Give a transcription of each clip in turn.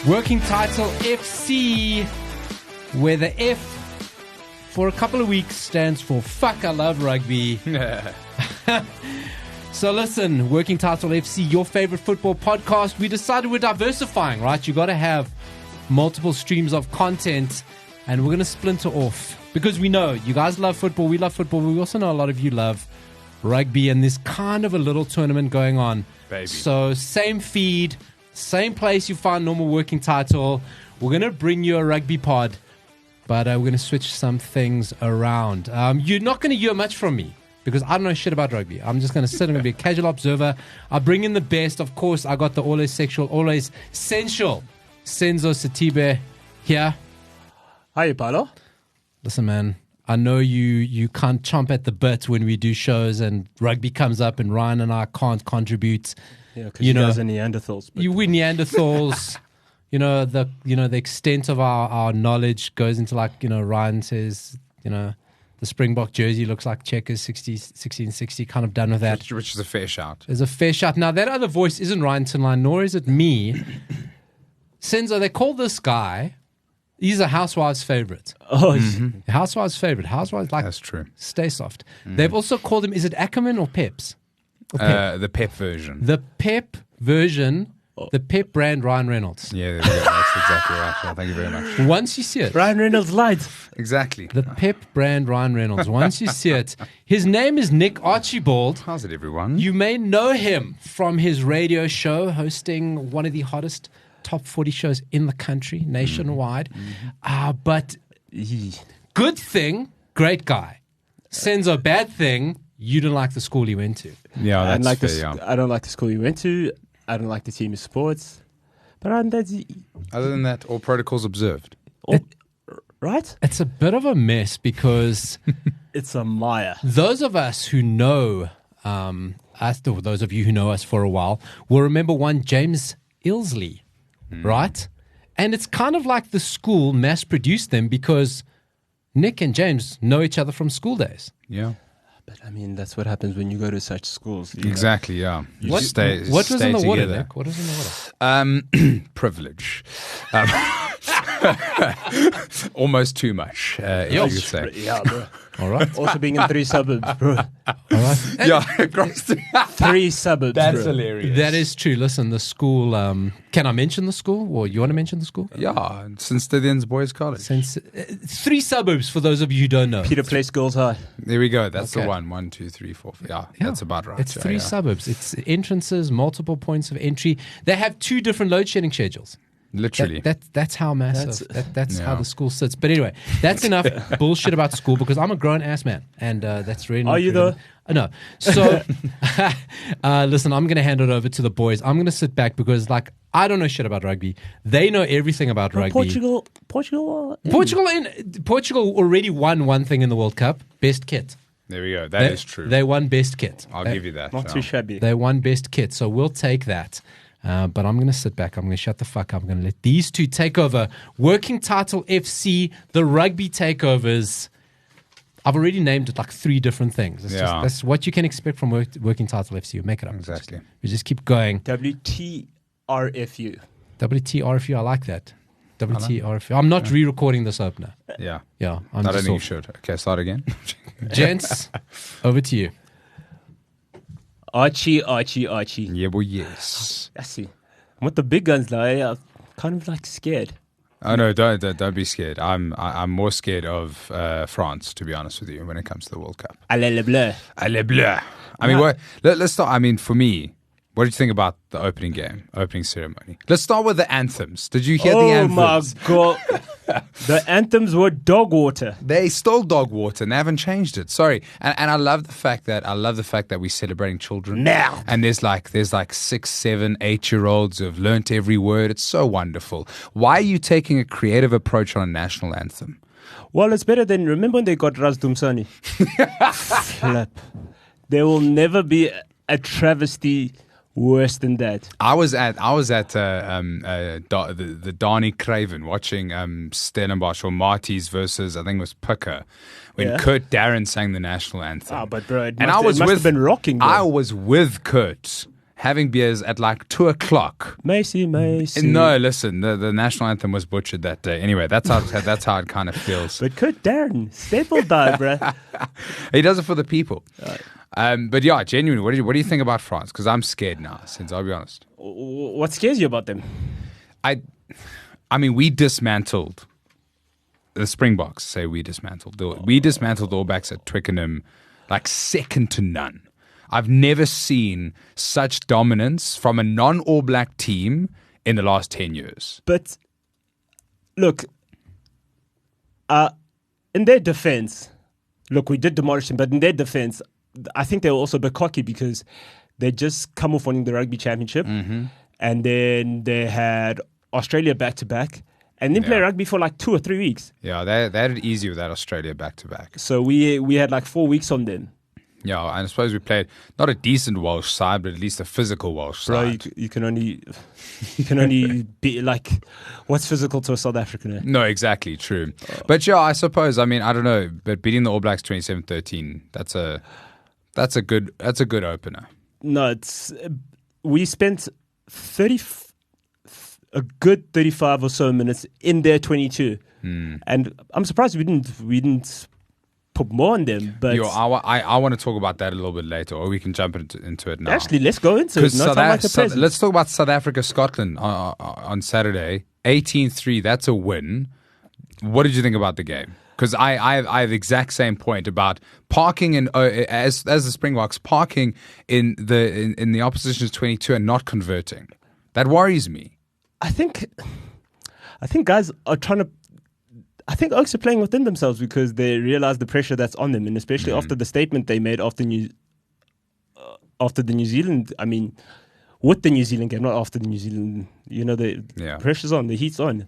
Working title FC, where the F for a couple of weeks stands for fuck, I love rugby. So listen, Working Title FC, your favorite football podcast. We decided we're diversifying, right? You got to have multiple streams of content, and we're going to splinter off because we know you guys love football. We love football. We also know a lot of you love rugby, and there's kind of a little tournament going on. Baby. So same feed, same place you find normal Working Title. We're going to bring you a rugby pod, but we're going to switch some things around. You're not going to hear much from me because I don't know shit about rugby. I'm just going to sit and be a casual observer. I bring in the best. Of course, I got the always sexual, always sensual Senzo Sithebe here. Hi, Paulo. Listen, man, I know you can't chomp at the bit when we do shows and rugby comes up and Ryan and I can't contribute. Yeah, because you guys are Neanderthals. We Neanderthals. The extent of our knowledge goes into, like, Ryan says, the Springbok jersey looks like Checkers 1660, kind of done with that. Which is a fair shout. There's a fair shout. Now, that other voice isn't Ryan Tinline, nor is it me. Senzo, they call this guy, he's a housewives favorite. Oh, Housewives favorite. Housewives, like, that's true. Stay soft. They've also called him, is it Ackerman or Peps? Or Pep? The Pep version. The Pep version, the Pep brand Ryan Reynolds. Yeah, there we go. That's exactly right. So thank you very much. Once you see it. Ryan Reynolds light. Exactly. The Pep brand Ryan Reynolds. Once you see it, his name is Nick Archibald. How's it, everyone? You may know him from his radio show, hosting one of the hottest top 40 shows in the country, nationwide. But good thing, great guy. Senzo, bad thing, you didn't like the school he went to. Yeah, that's like fair, yeah. I don't like the school you went to. I don't like the team he supports. But Other than that, all protocols observed. Right? It's a bit of a mess because It's a mire. those of us who know us, or those of you who know us for a while, will remember one James Ilsley, right? And it's kind of like the school mass-produced them because Nick and James know each other from school days. Yeah. But I mean, that's what happens when you go to such schools. You Exactly, yeah. You What, stay, what was stay in the water, together. Nick? What was in the water? Privilege. Almost too much, if you could say. Yeah, bro. All right. Also being in 3 suburbs, bro. All right. Yeah, across the 3 suburbs, That's bro. hilarious. That is true. Listen, the school, can I mention the school? Or you want to mention the school? Yeah, St. Stithians Boys College. Since 3 suburbs, for those of you who don't know. Peter Place Girls High. There we go. That's Okay. the one. 1, 2, 3, 4. Yeah, that's about right. It's Yeah, 3 yeah. suburbs. It's entrances, multiple points of entry. They have 2 different load shedding schedules. Literally. That's how massive. That's how Yeah. the school sits. But anyway, that's enough bullshit about school because I'm a grown ass man, and that's really. Are you though? No. So, listen, I'm going to hand it over to the boys. I'm going to sit back because, like, I don't know shit about rugby. They know everything about rugby. Portugal. Portugal already won one thing in the World Cup: best kit. There we go. That is true. They won best kit. I'll give you that. Not too shabby. They won best kit, so we'll take that. But I'm going to sit back. I'm going to shut the fuck up. I'm going to let these two take over. Working Title FC, the rugby takeovers. I've already named it like 3 different things. That's what you can expect from Working Title FC. You make it up. Exactly. We just keep going. WTRFU. WTRFU, I like that. WTRFU. I'm not re-recording this opener. Yeah. Yeah, I don't think you should. Okay, start again. Gents, over to you. Archie. Yeah, well, yes. I see. I'm with the big guns now. I'm kind of like scared. Oh no, don't be scared. I'm more scared of France, to be honest with you, when it comes to the World Cup. Allez le bleu. Allez bleu. I mean, let's start. I mean, for me, what did you think about the opening ceremony? Let's start with the anthems. Did you hear the anthems? Oh my God. The anthems were dog water. They stole dog water and they haven't changed it. Sorry. And I love the fact that we're celebrating children. Now. And there's like 6, 7, 8-year-olds who have learnt every word. It's so wonderful. Why are you taking a creative approach on a national anthem? Well, it's better than, remember when they got Raz Dumsani? Flip. There will never be a travesty worse than that. I was at the Darnie Craven watching Stellenbosch or Marty's versus, I think it was Picker, when Kurt Darren sang the national anthem. Ah, but bro, it and must have been rocking. Bro. I was with Kurt having beers at like 2:00. Macy. No, listen, the national anthem was butchered that day. Anyway, that's how it kind of feels. But could Darren staple die, bruh? He does it for the people. But yeah, genuinely, what do you think about France? Because I'm scared now, since I'll be honest. What scares you about them? I mean, we dismantled the Springboks. We dismantled the All Blacks at Twickenham, like second to none. I've never seen such dominance from a non-All Black team in the last 10 years. But look, in their defense, look, we did demolish them, but in their defense, I think they were also a bit cocky because they just come off winning the Rugby Championship, and then they had Australia back-to-back, and then play rugby for like 2 or 3 weeks. Yeah, they had it easy with that Australia back-to-back. So we had like 4 weeks on them. Yeah, and I suppose we played not a decent Welsh side, but at least a physical Welsh side. Bro, you can only be like, what's physical to a South African? No, exactly, true. But yeah, I suppose, I mean, I don't know, but beating the All Blacks 27-13, that's a good opener. No, we spent a good 35 or so minutes in their 22, and I'm surprised we didn't put more on them. But I want to talk about that a little bit later, or we can jump into it now. Actually, let's go into it. Let's talk about South Africa, Scotland on Saturday. 18-3, that's a win. What did you think about the game? Because I have the exact same point about parking as the Springboks parking in the opposition's 22 and not converting. That worries me. I think guys are trying to. I think Oaks are playing within themselves because they realize the pressure that's on them, and especially after the statement they made after the New Zealand. I mean, with the New Zealand game, not after the New Zealand. You know, the pressure's on, the heat's on.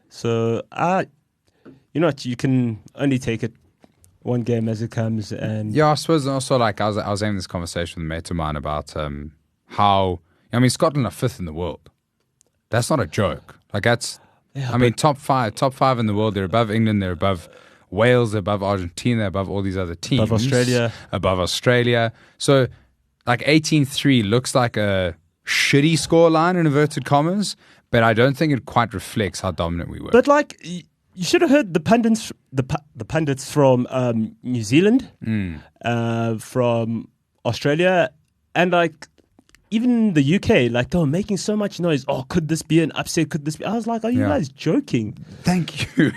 So you know what? You can only take it one game as it comes. And yeah, I suppose also like I was having this conversation with a mate of mine about how Scotland are 5th in the world. That's not a joke. Like that's. Yeah, top five in the world. They're above England. They're above Wales. They're above Argentina. They're above all these other teams. Above Australia. So, like 18-3 looks like a shitty scoreline in inverted commas, but I don't think it quite reflects how dominant we were. But like, you should have heard the pundits from New Zealand, from Australia, and like. Even the UK, like they were making so much noise. Oh, could this be an upset? Could this be? I was like, are you guys joking? Thank you.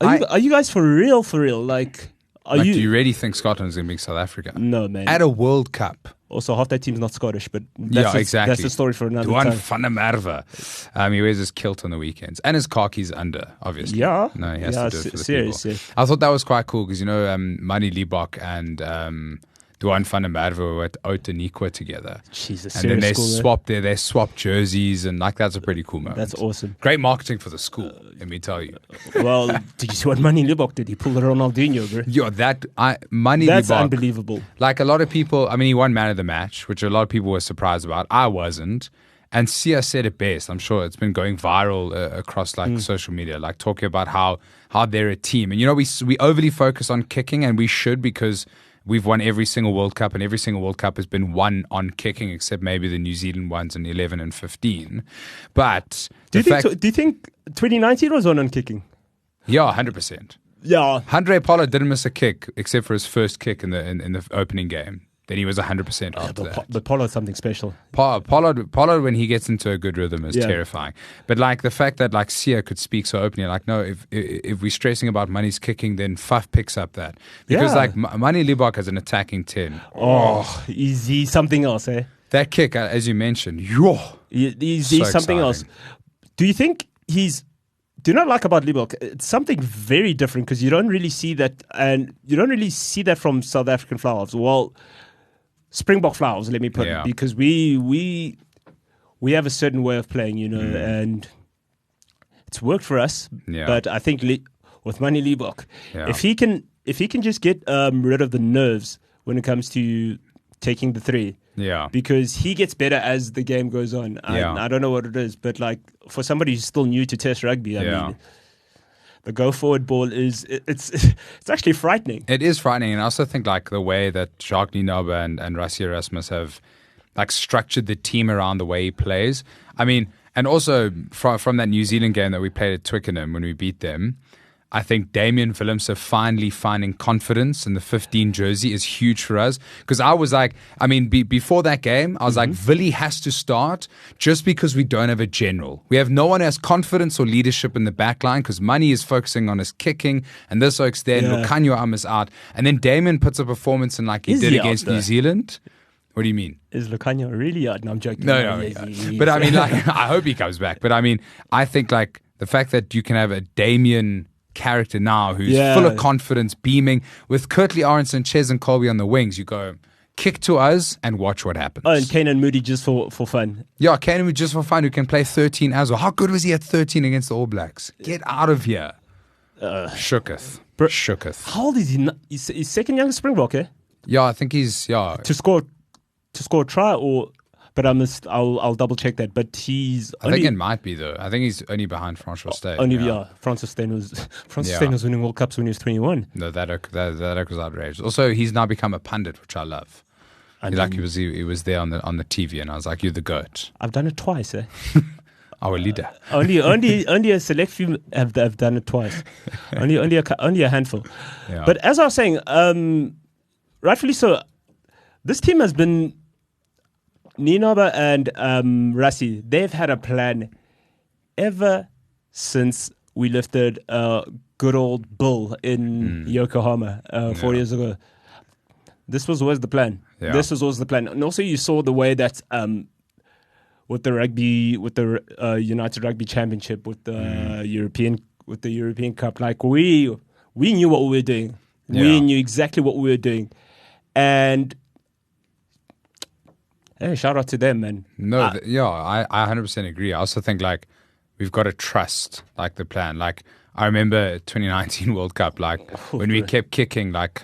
Are you guys for real? For real? Like, do you really think Scotland is going to beat South Africa? No, man. At a World Cup. Also, half that team's not Scottish, but exactly. That's a story for another time. Duan van der Merwe. He wears his kilt on the weekends and his khakis under, obviously. Yeah. No, he has to do it for the seriously. people. I thought that was quite cool because, Mani Liebach and Duan van der Merwe were at Outeniqua together. Jesus, and then they swapped jerseys, and like that's a pretty cool moment. That's awesome. Great marketing for the school, let me tell you. Well, did you see what Mani Liebach did? He pulled a Ronaldinho, bro. Yeah, that's Liebach, unbelievable. Like a lot of people, he won man of the match, which a lot of people were surprised about. I wasn't. And Sia said it best. I'm sure it's been going viral across like social media, like talking about how they're a team. And we overly focus on kicking, and we should, because we've won every single World Cup, and every single World Cup has been won on kicking, except maybe the New Zealand ones in 11 and 15. But do you think 2019 was won on kicking? Yeah, 100%. Yeah, Andre Paulo didn't miss a kick except for his first kick in the opening game. Then he was 100% after that. But Paulo is something special. Paulo, when he gets into a good rhythm, is terrifying. But like the fact that like Sia could speak so openly, like no, if we're stressing about Mani's kicking, then Faf picks up that because like Mani Liebach has an attacking 10. Oh, he's something else, eh? That kick, as you mentioned, he's so something else. Do you think do you not like about Liebach? It's something very different because you don't really see that, and you don't really see that from South African flowers. Well, Springbok flowers, let me put it, because we have a certain way of playing, and it's worked for us. Yeah. But I think with Mani Liebach, if he can just get rid of the nerves when it comes to taking the three, because he gets better as the game goes on. I don't know what it is, but like for somebody who's still new to Test rugby, I mean, the go forward ball it's actually frightening. It is frightening, and I also think like the way that Jacques Nienaber and Rassie Erasmus have like structured the team around the way he plays. I mean, and also from that New Zealand game that we played at Twickenham when we beat them, I think Damian Willemse finally finding confidence in the 15 jersey is huge for us. Because I was like, I mean, before that game, I was like, Willie has to start just because we don't have a general. We have no one who has confidence or leadership in the back line because Money is focusing on his kicking and this oaks there, and Lucanio Arm is out. And then Damian puts a performance in like he did against New Zealand. What do you mean? Is Lucanio really out? No, I'm joking. No. But I mean, like, I hope he comes back. But I mean, I think like the fact that you can have a Damian character now who's full of confidence, beaming, with Kirtley Aronson, Ches and Colby on the wings, you go kick to us and watch what happens. Oh, and Kane and Moody just for fun. Yeah, Kane and Moody just for fun, who can play 13 as well. How good was he at 13 against the All Blacks? Get out of here. Shooketh. Shooketh. How old is he? He's second youngest Springbok, eh? Yeah, I think he's, To score a try or... But I'll double check that. But he's. I think it might be though. I think he's only behind Francois Steyn. Francois Steyn was winning World Cups when he was 21. No, that was outrageous. Also, he's now become a pundit, which I love. He was there on the TV, and I was like, "You're the goat." I've done it twice, eh? Our leader. only a select few have done it twice. only a handful. Yeah. But as I was saying, rightfully so, this team has been. Ninaba and Rassi, they've had a plan ever since we lifted good old Bill in Yokohama 4 years ago. This was always the plan. Yeah. This was always the plan. And also you saw the way that with the United Rugby Championship, with the European Cup, like we knew what we were doing. Yeah. We knew exactly what we were doing. And hey, shout out to them, man. No, I 100% agree. I also think like we've got to trust like the plan. Like I remember 2019 World Cup, like when we kept kicking, like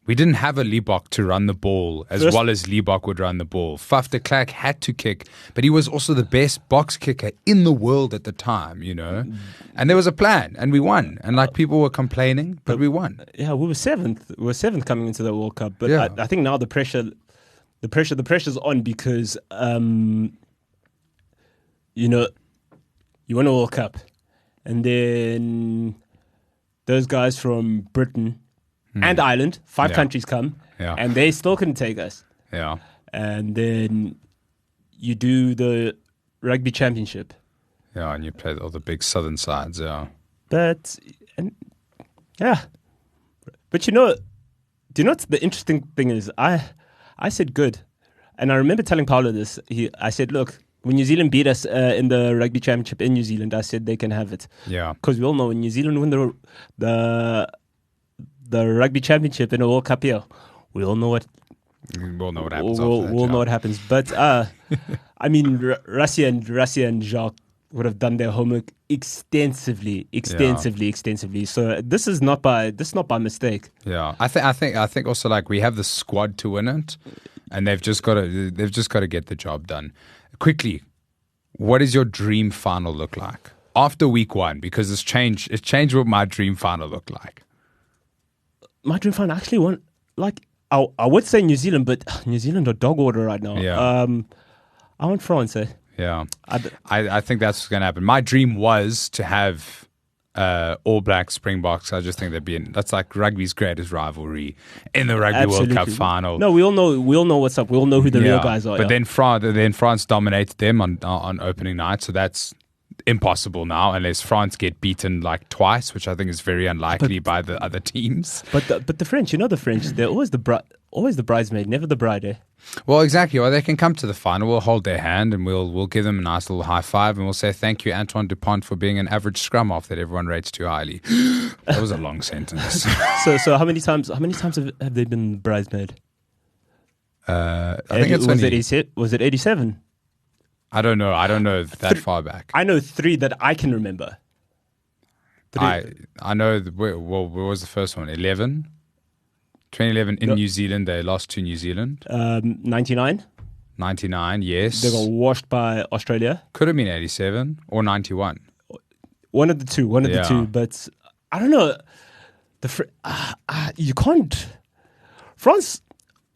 we didn't have a Liebach to run the ball as well as Liebach would run the ball. Faf de Klerk had to kick, but he was also the best box kicker in the world at the time, you know. And there was a plan, and we won. And like people were complaining, but we won. Yeah, we were seventh. We were seventh coming into the World Cup, but I think now the pressure's on because, you know, you won a World Cup and then those guys from Britain and Ireland, five countries come and they still couldn't take us. Yeah. And then you do the Rugby Championship. Yeah, and you play all the big southern sides, But you know, do you know what the interesting thing is? I said good. And I remember telling Paulo this. I said, look, when New Zealand beat us in the Rugby Championship in New Zealand, I said they can have it. Yeah. Because we all know when New Zealand win the Rugby Championship in a World Cup here, we all know what happens. We'll know what happens. But, I mean, Rassi and Jacques would have done their homework extensively. So this is not by mistake. Yeah, I think also like we have the squad to win it, and they've just got to get the job done quickly. What does your dream final look like after week one? Because it's changed what my dream final looked like. My dream final actually I would say New Zealand, but New Zealand are dog water right now. Yeah. I want France, eh? Yeah, I think that's what's going to happen. My dream was to have All Black Springboks. I just think that's like rugby's greatest rivalry in the Rugby World Cup final. No, we all know what's up. We all know who the real guys are. But then France dominated them on opening night, so that's impossible now unless France get beaten like twice, which I think is very unlikely by the other teams. But the French, you know the French, they're always the bridesmaid, never the bride, eh? Well, exactly. Well, they can come to the final. We'll hold their hand and we'll give them a nice little high five and we'll say thank you, Antoine Dupont, for being an average scrum half that everyone rates too highly. That was a long sentence. So how many times have they been bridesmaid? I think was it 87? I don't know that far back. I know 3 that I can remember. I know. Where was the first one? 11. 2011 in New Zealand, they lost to New Zealand. 99? 99, yes. They got washed by Australia. Could have been 87 or 91. One of the two. But I don't know. You can't. France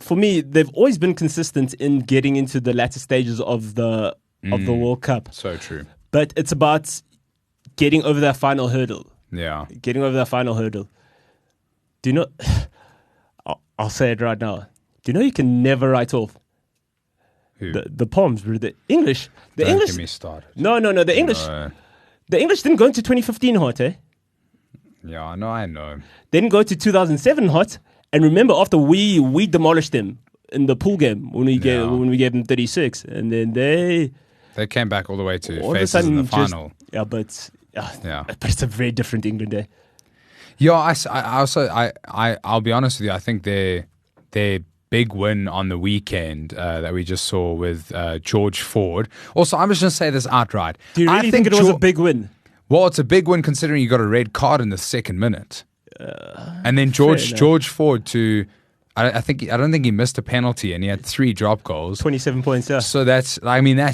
for me, they've always been consistent in getting into the latter stages of the World Cup. So true. But it's about getting over that final hurdle. Yeah. Getting over that final hurdle. Do you know? I'll say it right now. Do you know you can never write off Who? the Poms, bro? The English. The Don't English. get me started. No. The English. No. The English didn't go into 2015 hot, eh? Yeah, I know. They didn't go to 2007 hot. And remember, after we demolished them in the pool game when we gave them 36, and then they came back all the way to all of a faces in the sudden final. but it's a very different England there. Yeah, I'll be honest with you. I think their big win on the weekend that we just saw with George Ford. Also, I'm just going to say this outright. Do you really think it was a big win? Well, it's a big win considering you got a red card in the second minute. And then George Ford I don't think he missed a penalty, and he had 3 drop goals, 27 points. Yeah. So that's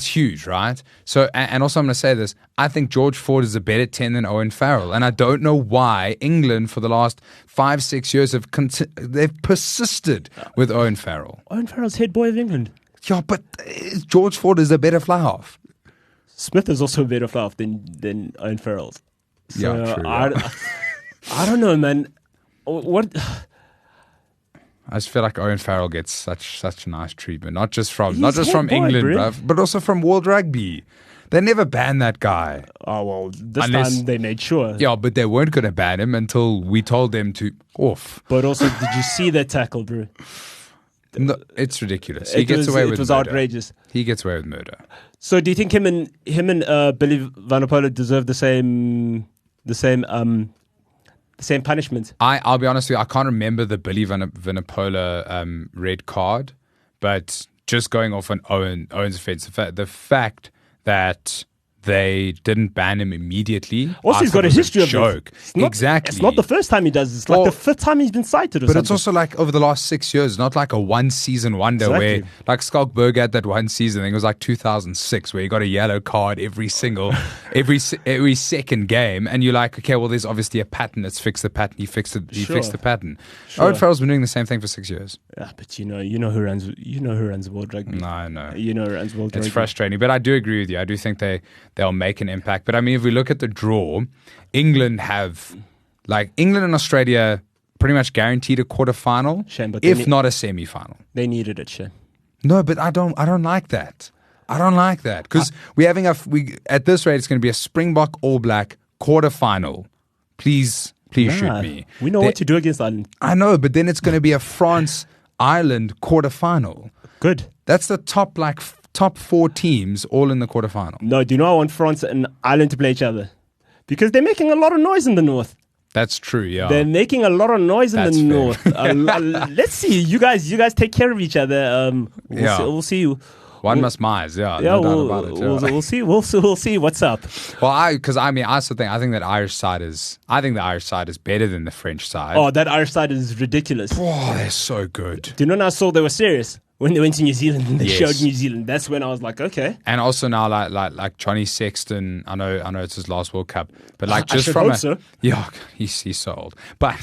huge, right? So and also I'm going to say this: I think George Ford is a better 10 than Owen Farrell, and I don't know why England for the last 5-6 years they've persisted with Owen Farrell. Owen Farrell's head boy of England. Yeah, but George Ford is a better fly half. Smith is also a better fly half than Owen Farrell's. So Yeah, true. I don't know, man. What? I just feel like Owen Farrell gets such nice treatment, not just from He's head boy, England, bro. bruv, but also from World Rugby. They never banned that guy. Oh well, this time they made sure. Yeah, but they weren't going to ban him until we told them to off. But also, did you see that tackle, bro? No, it's ridiculous. He gets away with it was murder. outrageous. He gets away with murder. So, do you think him and Billy Vanapola deserve the same punishment? I'll be honest with you, I can't remember the Billy Vanapola red card, but just going off on Owen's offense, the fact that they didn't ban him immediately. Also, he's got a history of joke. Exactly. It's not the first time he does this. It's like the 5th time he's been cited or but something. it's also like over the last 6 years, not like a one-season wonder where, like Skalkberg had that one season, I think it was like 2006, where he got a yellow card every second game, and you're like, okay, well, there's obviously a pattern. Let's fix the pattern. He fixed the pattern. Sure. Owen Farrell's been doing the same thing for 6 years. Yeah, but you know who runs World Rugby. No, I know. You know who runs World Rugby. It's frustrating, but I do agree with you. I do think they'll make an impact. But I mean, if we look at the draw, England and Australia pretty much guaranteed a quarterfinal, Shame, but if not a semi-final. They needed it, Shane. No, but I don't like that. I don't like that because at this rate it's going to be a Springbok All Black quarterfinal. Please shoot me. We know what to do against Ireland. I know, but then it's going to be a France Ireland quarterfinal. Good. That's the top 4 teams all in the quarterfinal. No, do you know I want France and Ireland to play each other? Because they're making a lot of noise in the north. That's true, yeah. They're making a lot of noise in the north. fair. Let's see. You guys take care of each other. We'll see. One must mize, yeah. Yeah, No doubt about it. Yeah. we'll see. We'll see what's up. Well, I also think I think the Irish side is better than the French side. Oh, that Irish side is ridiculous. Oh, they're so good. Do you know when I saw they were serious? When they went to New Zealand and they Yes. showed New Zealand, that's when I was like, okay. And also now, like Johnny Sexton, I know it's his last World Cup, but like I just should from hope so. yeah, he's so old, but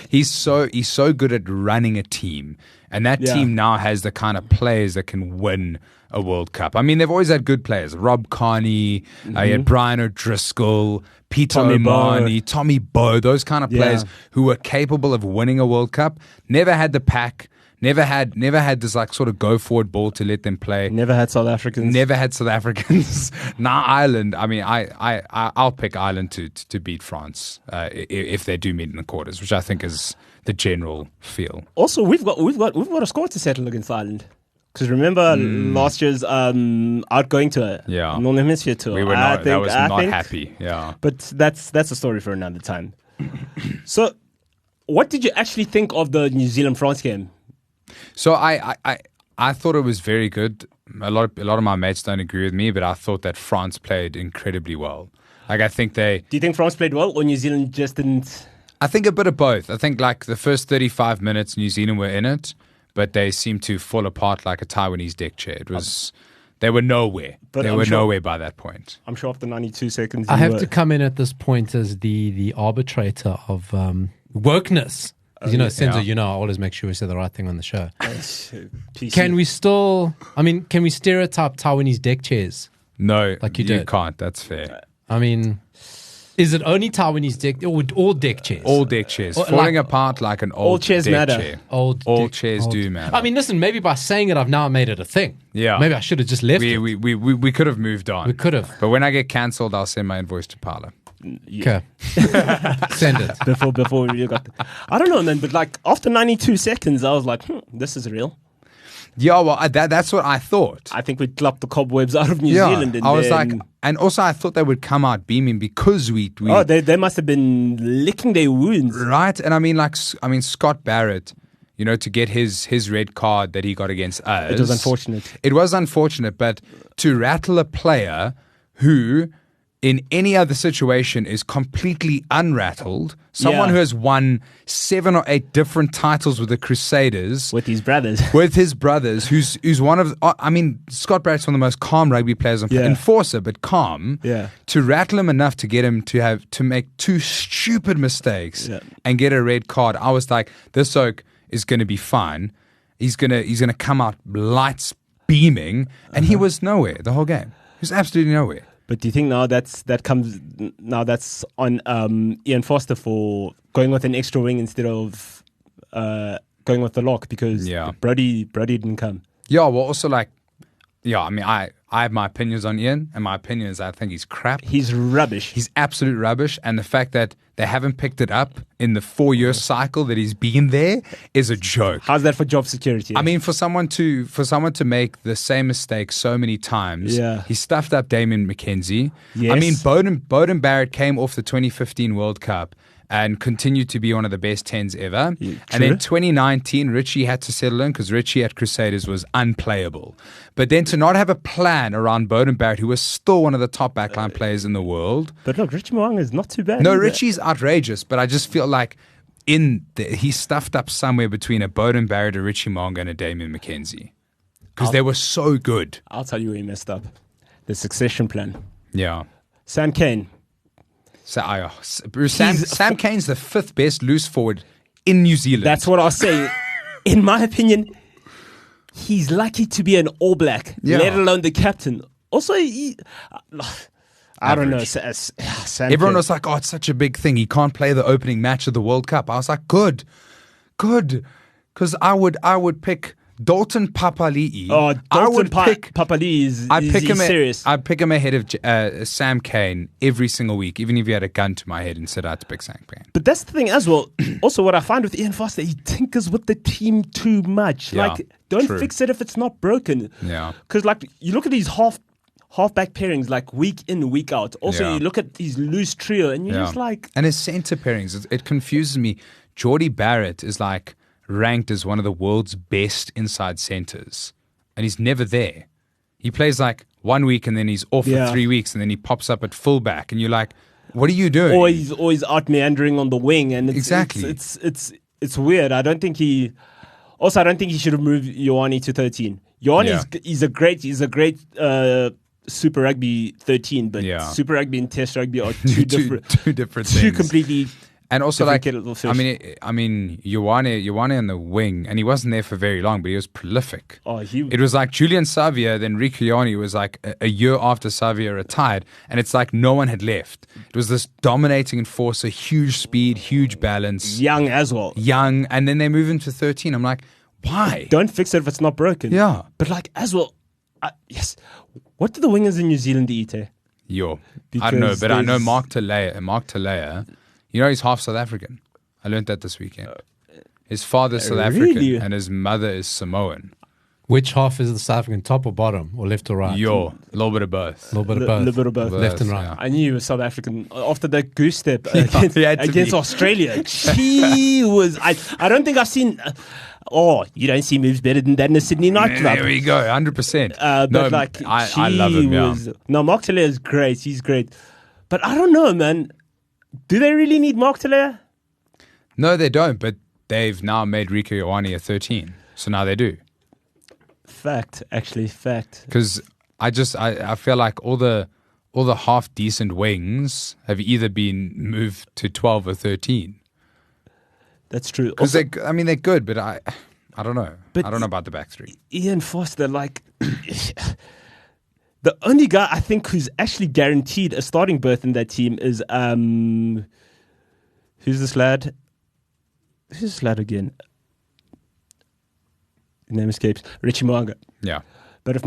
he's so good at running a team, and that Yeah. team now has the kind of players that can win a World Cup. I mean, they've always had good players: Rob Kearney, you had Brian O'Driscoll, Peter Tommy O'Mahony, Tommy Bowe, those kind of players who were capable of winning a World Cup. Never had the pack. Never had this like sort of go forward ball to let them play. Never had South Africans. Now Ireland. I mean, I'll pick Ireland to beat France if they do meet in the quarters, which I think is the general feel. Also, we've got a score to settle against Ireland. Because remember last year's outgoing tour, Northern Hemisphere tour. We were not. I was not happy. Yeah, but that's a story for another time. So, what did you actually think of the New Zealand France game? So I thought it was very good. A lot of my mates don't agree with me, but I thought that France played incredibly well. Like I think they. Do you think France played well, or New Zealand just didn't? I think a bit of both. I think like the first 35 minutes, New Zealand were in it, but they seemed to fall apart like a Taiwanese deck chair. It was. They were nowhere. Nowhere by that point. I'm sure after 92 seconds. I have to come in at this point as the arbitrator of wokeness. 'Cause Senzo, Yeah. I always make sure we say the right thing on the show. PC. Can we stereotype Taiwanese deck chairs? No, Like you did. can't. That's fair. I mean, is it only Taiwanese deck or all deck chairs? All deck chairs Or falling like- apart like an All old chairs deck matter. chair. All chairs do matter. I mean, listen, maybe by saying it, I've now made it a thing. Yeah. Maybe I should have just left it. We could have moved on. We could have. But when I get cancelled, I'll send my invoice to Paulo. Okay. Send it. Before we really got I don't know, man, but like after 92 seconds, I was like, this is real. Yeah, well, that's what I thought. I think we clapped the cobwebs out of New Zealand. And I was then, like, and also I thought they would come out beaming because we they must have been licking their wounds. right. And I mean, Scott Barrett, to get his red card that he got against us. It was unfortunate. It was unfortunate, but to rattle a player who, in any other situation, is completely unrattled, someone Yeah. who has won 7 or 8 different titles with the Crusaders. With his brothers. With his brothers, who's one of, Scott Barrett's one of the most calm rugby players on enforcer, but calm. Yeah. To rattle him enough to get him to make 2 stupid mistakes and get a red card. I was like, this oak is going to be fine. He's gonna come out lights beaming, and he was nowhere the whole game. He was absolutely nowhere. But do you think now that's on Ian Foster for going with an extra wing instead of going with the lock because Brody didn't come? Yeah, well, also I have my opinions on Ian, and my opinion is I think he's crap. He's rubbish. He's absolute rubbish, and the fact that they haven't picked it up in the 4-year cycle that he's been there is a joke. How's that for job security? I mean, for someone to make the same mistake so many times, he stuffed up Damien McKenzie. Yes. I mean, Bowden Barrett came off the 2015 World Cup and continued to be one of the best 10s ever. Yeah, and then 2019, Richie had to settle in because Richie at Crusaders was unplayable. But then to not have a plan around Bowden Barrett, who was still one of the top backline players in the world. But look, Richie Mo'unga is not too bad. No, either. Richie's outrageous, but I just feel like he stuffed up somewhere between a Bowden Barrett, a Richie Mo'unga, and a Damien McKenzie. Because they were so good. I'll tell you where he messed up. The succession plan. Yeah. Sam Cane. So, Sam Kane's the 5th best loose forward in New Zealand. That's what I was saying. In my opinion, he's lucky to be an All Black, let alone the captain. Also, I don't know. Sam Everyone Cane. was like, it's such a big thing. He can't play the opening match of the World Cup. I was like, good. Because I would pick Dalton Papali'i. Oh, Dalton Papali'i is serious. I'd pick him ahead of Sam Cane every single week, even if you had a gun to my head and said I'd pick Sam Cane. But that's the thing as well. Also, what I find with Ian Foster, he tinkers with the team too much. Yeah, don't true. fix it if it's not broken. Yeah. Because, you look at these halfback pairings, week in, week out. Also, you look at his loose trio, and you're just like... And his centre pairings, it confuses me. Geordie Barrett is ranked as one of the world's best inside centres, and he's never there. He plays 1 week and then he's off for 3 weeks, and then he pops up at fullback, and you're like, what are you doing? Or he's always out meandering on the wing, and exactly. It's weird. I don't think he should have moved Ioane to 13. Ioane is a great Super Rugby 13, but Super Rugby and Test Rugby are two different things. Two completely. And also, kettle of fish. Ioane on the wing, and he wasn't there for very long, but he was prolific. It was like Julian Savia, then Rico Ioane was a year after Savia retired, and it's like no one had left. It was this dominating enforcer, huge speed, huge balance. Young as well. And then they move him to 13. I'm like, why? Don't fix it if it's not broken. Yeah. But as well, yes. What do the wingers in New Zealand eat, eh? I don't know, but I know Mark Talea, he's half South African. I learned that this weekend. His father's South African and his mother is Samoan. Which half is the South African, top or bottom, or left or right? A little bit of both. A little bit of both. Left and right. Yeah. I knew he was South African after that goose step against Australia. She was. I don't think I've seen. You don't see moves better than that in a Sydney nightclub. There we go, 100%. I love him. No, Mark Talea is great. He's great, but I don't know, man. Do they really need Mark Talea? No, they don't. But they've now made Rico Ioane a 13, so now they do. Fact. Because I feel like all the half decent wings have either been moved to 12 or 13. That's true. Because they're good, but I don't know. But I don't know about the back three. Ian Foster, like, the only guy I think who's actually guaranteed a starting berth in that team is who's this lad? Who's this lad again? His name escapes. Richie Mo'unga. Yeah. But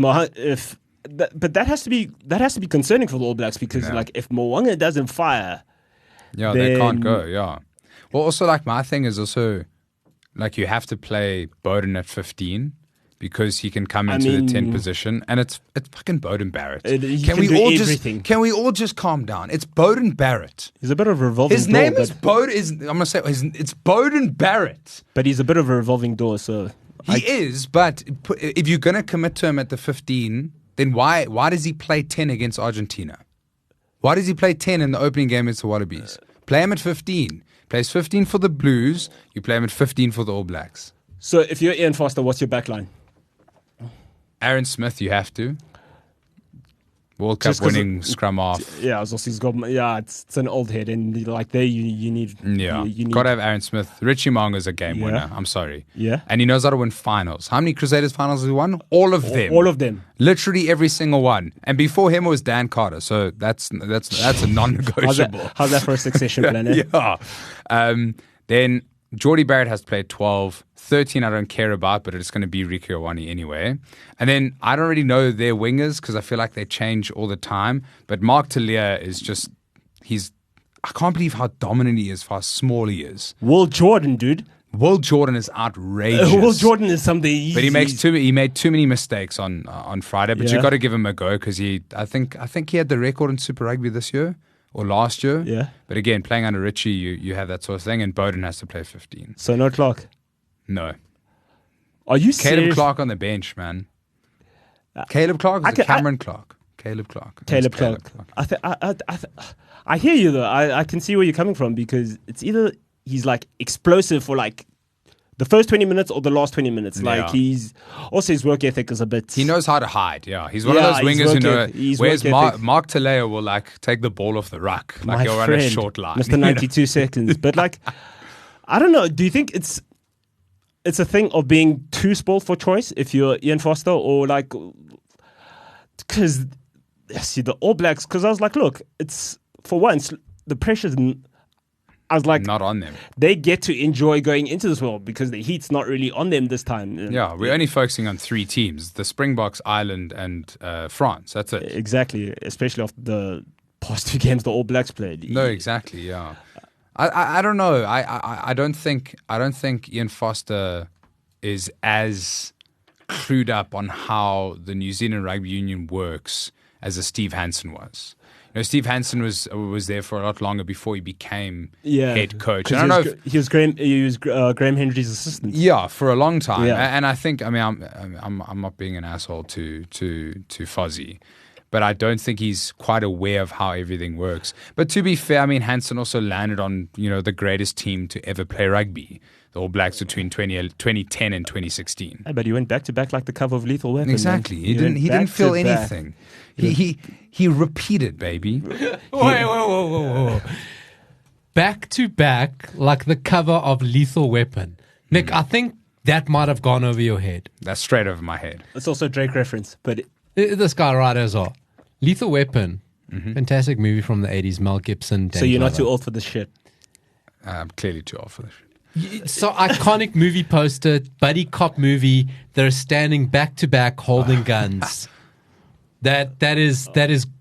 that has to be concerning for the All Blacks because like if Mo'unga doesn't fire, they can't go. Yeah. Well, also like my thing is also like you have to play Bowden at 15 because he can come into the 10 position, and it's fucking Bowden Barrett. Can we all just calm down? It's Bowden Barrett. He's a bit of a revolving door. His name is Bowden. I'm gonna say it's Bowden Barrett. But he's a bit of a revolving door, so. He is, but if you're going to commit to him at the 15, then why does he play 10 against Argentina? Why does he play 10 in the opening game against the Wallabies? Play him at 15. Plays 15 for the Blues. You play him at 15 for the All Blacks. So if you're Ian Foster, what's your backline? Aaron Smith, you have to. World Cup winning scrum off. Yeah, it's an old head, and like there you need. Yeah, you need, got to have Aaron Smith. Richie Mo'unga's a game winner. I'm sorry. Yeah, and he knows how to win finals. How many Crusaders finals has he won? All of them. All of them. Literally every single one. And before him it was Dan Carter. So that's a non-negotiable. How's that for a succession plan? Eh? Yeah. Then Geordie Barrett has played 12. 13 I don't care about, but it's going to be Ricky Owani anyway. And then I don't really know their wingers because I feel like they change all the time. But Mark Talia is just, I can't believe how dominant he is, how small he is. Will Jordan, dude. Will Jordan is outrageous. Will Jordan is something. But he made too many mistakes on Friday. But you got to give him a go because I think he had the record in Super Rugby this year or last year. Yeah. But again, playing under Richie, you have that sort of thing, and Bowden has to play 15. So no Clark. No. Are you Caleb serious? Clark on the bench, man. Caleb Clark is Cameron Clark. Caleb Clark. I hear you though. I can see where you're coming from because it's either he's like explosive for like the first 20 minutes or the last 20 minutes. Like he's also his work ethic is a bit. He knows how to hide. Yeah, he's one of those wingers who know. Whereas Mark Taleo will like take the ball off the ruck, like he'll run a short line. Mr. 92 seconds. But like, I don't know. Do you think it's a thing of being too spoiled for choice if you're Ian Foster or like, because see the All Blacks, because I was like, look, it's for once, the pressure's, I was like, not on them. They get to enjoy going into this world because the heat's not really on them this time. Yeah, we're only focusing on 3 teams, the Springboks, Ireland and France. That's it. Exactly, especially after the past 2 games the All Blacks played. No, exactly, yeah. I don't know. I don't think Ian Foster is as clued up on how the New Zealand Rugby Union works as a Steve Hansen was. You know, Steve Hansen was there for a lot longer before he became head coach. I don't know he was Graham Henry's assistant. Yeah, for a long time. Yeah. And I think I'm not being an asshole to Fozzie. But I don't think he's quite aware of how everything works. But to be fair, I mean, Hansen also landed on, the greatest team to ever play rugby, the All Blacks between 2010 and 2016. Hey, but he went back to back like the cover of Lethal Weapon. Exactly. He didn't feel anything. He repeated, baby. Whoa. Back to back like the cover of Lethal Weapon. Nick, I think that might have gone over your head. That's straight over my head. It's also a Drake reference, but this guy right as well. Lethal Weapon, fantastic movie from the 80s, Mel Gibson. So you're not too old for this shit? I'm clearly too old for this shit. So iconic movie poster, buddy cop movie. They're standing back to back holding guns. That is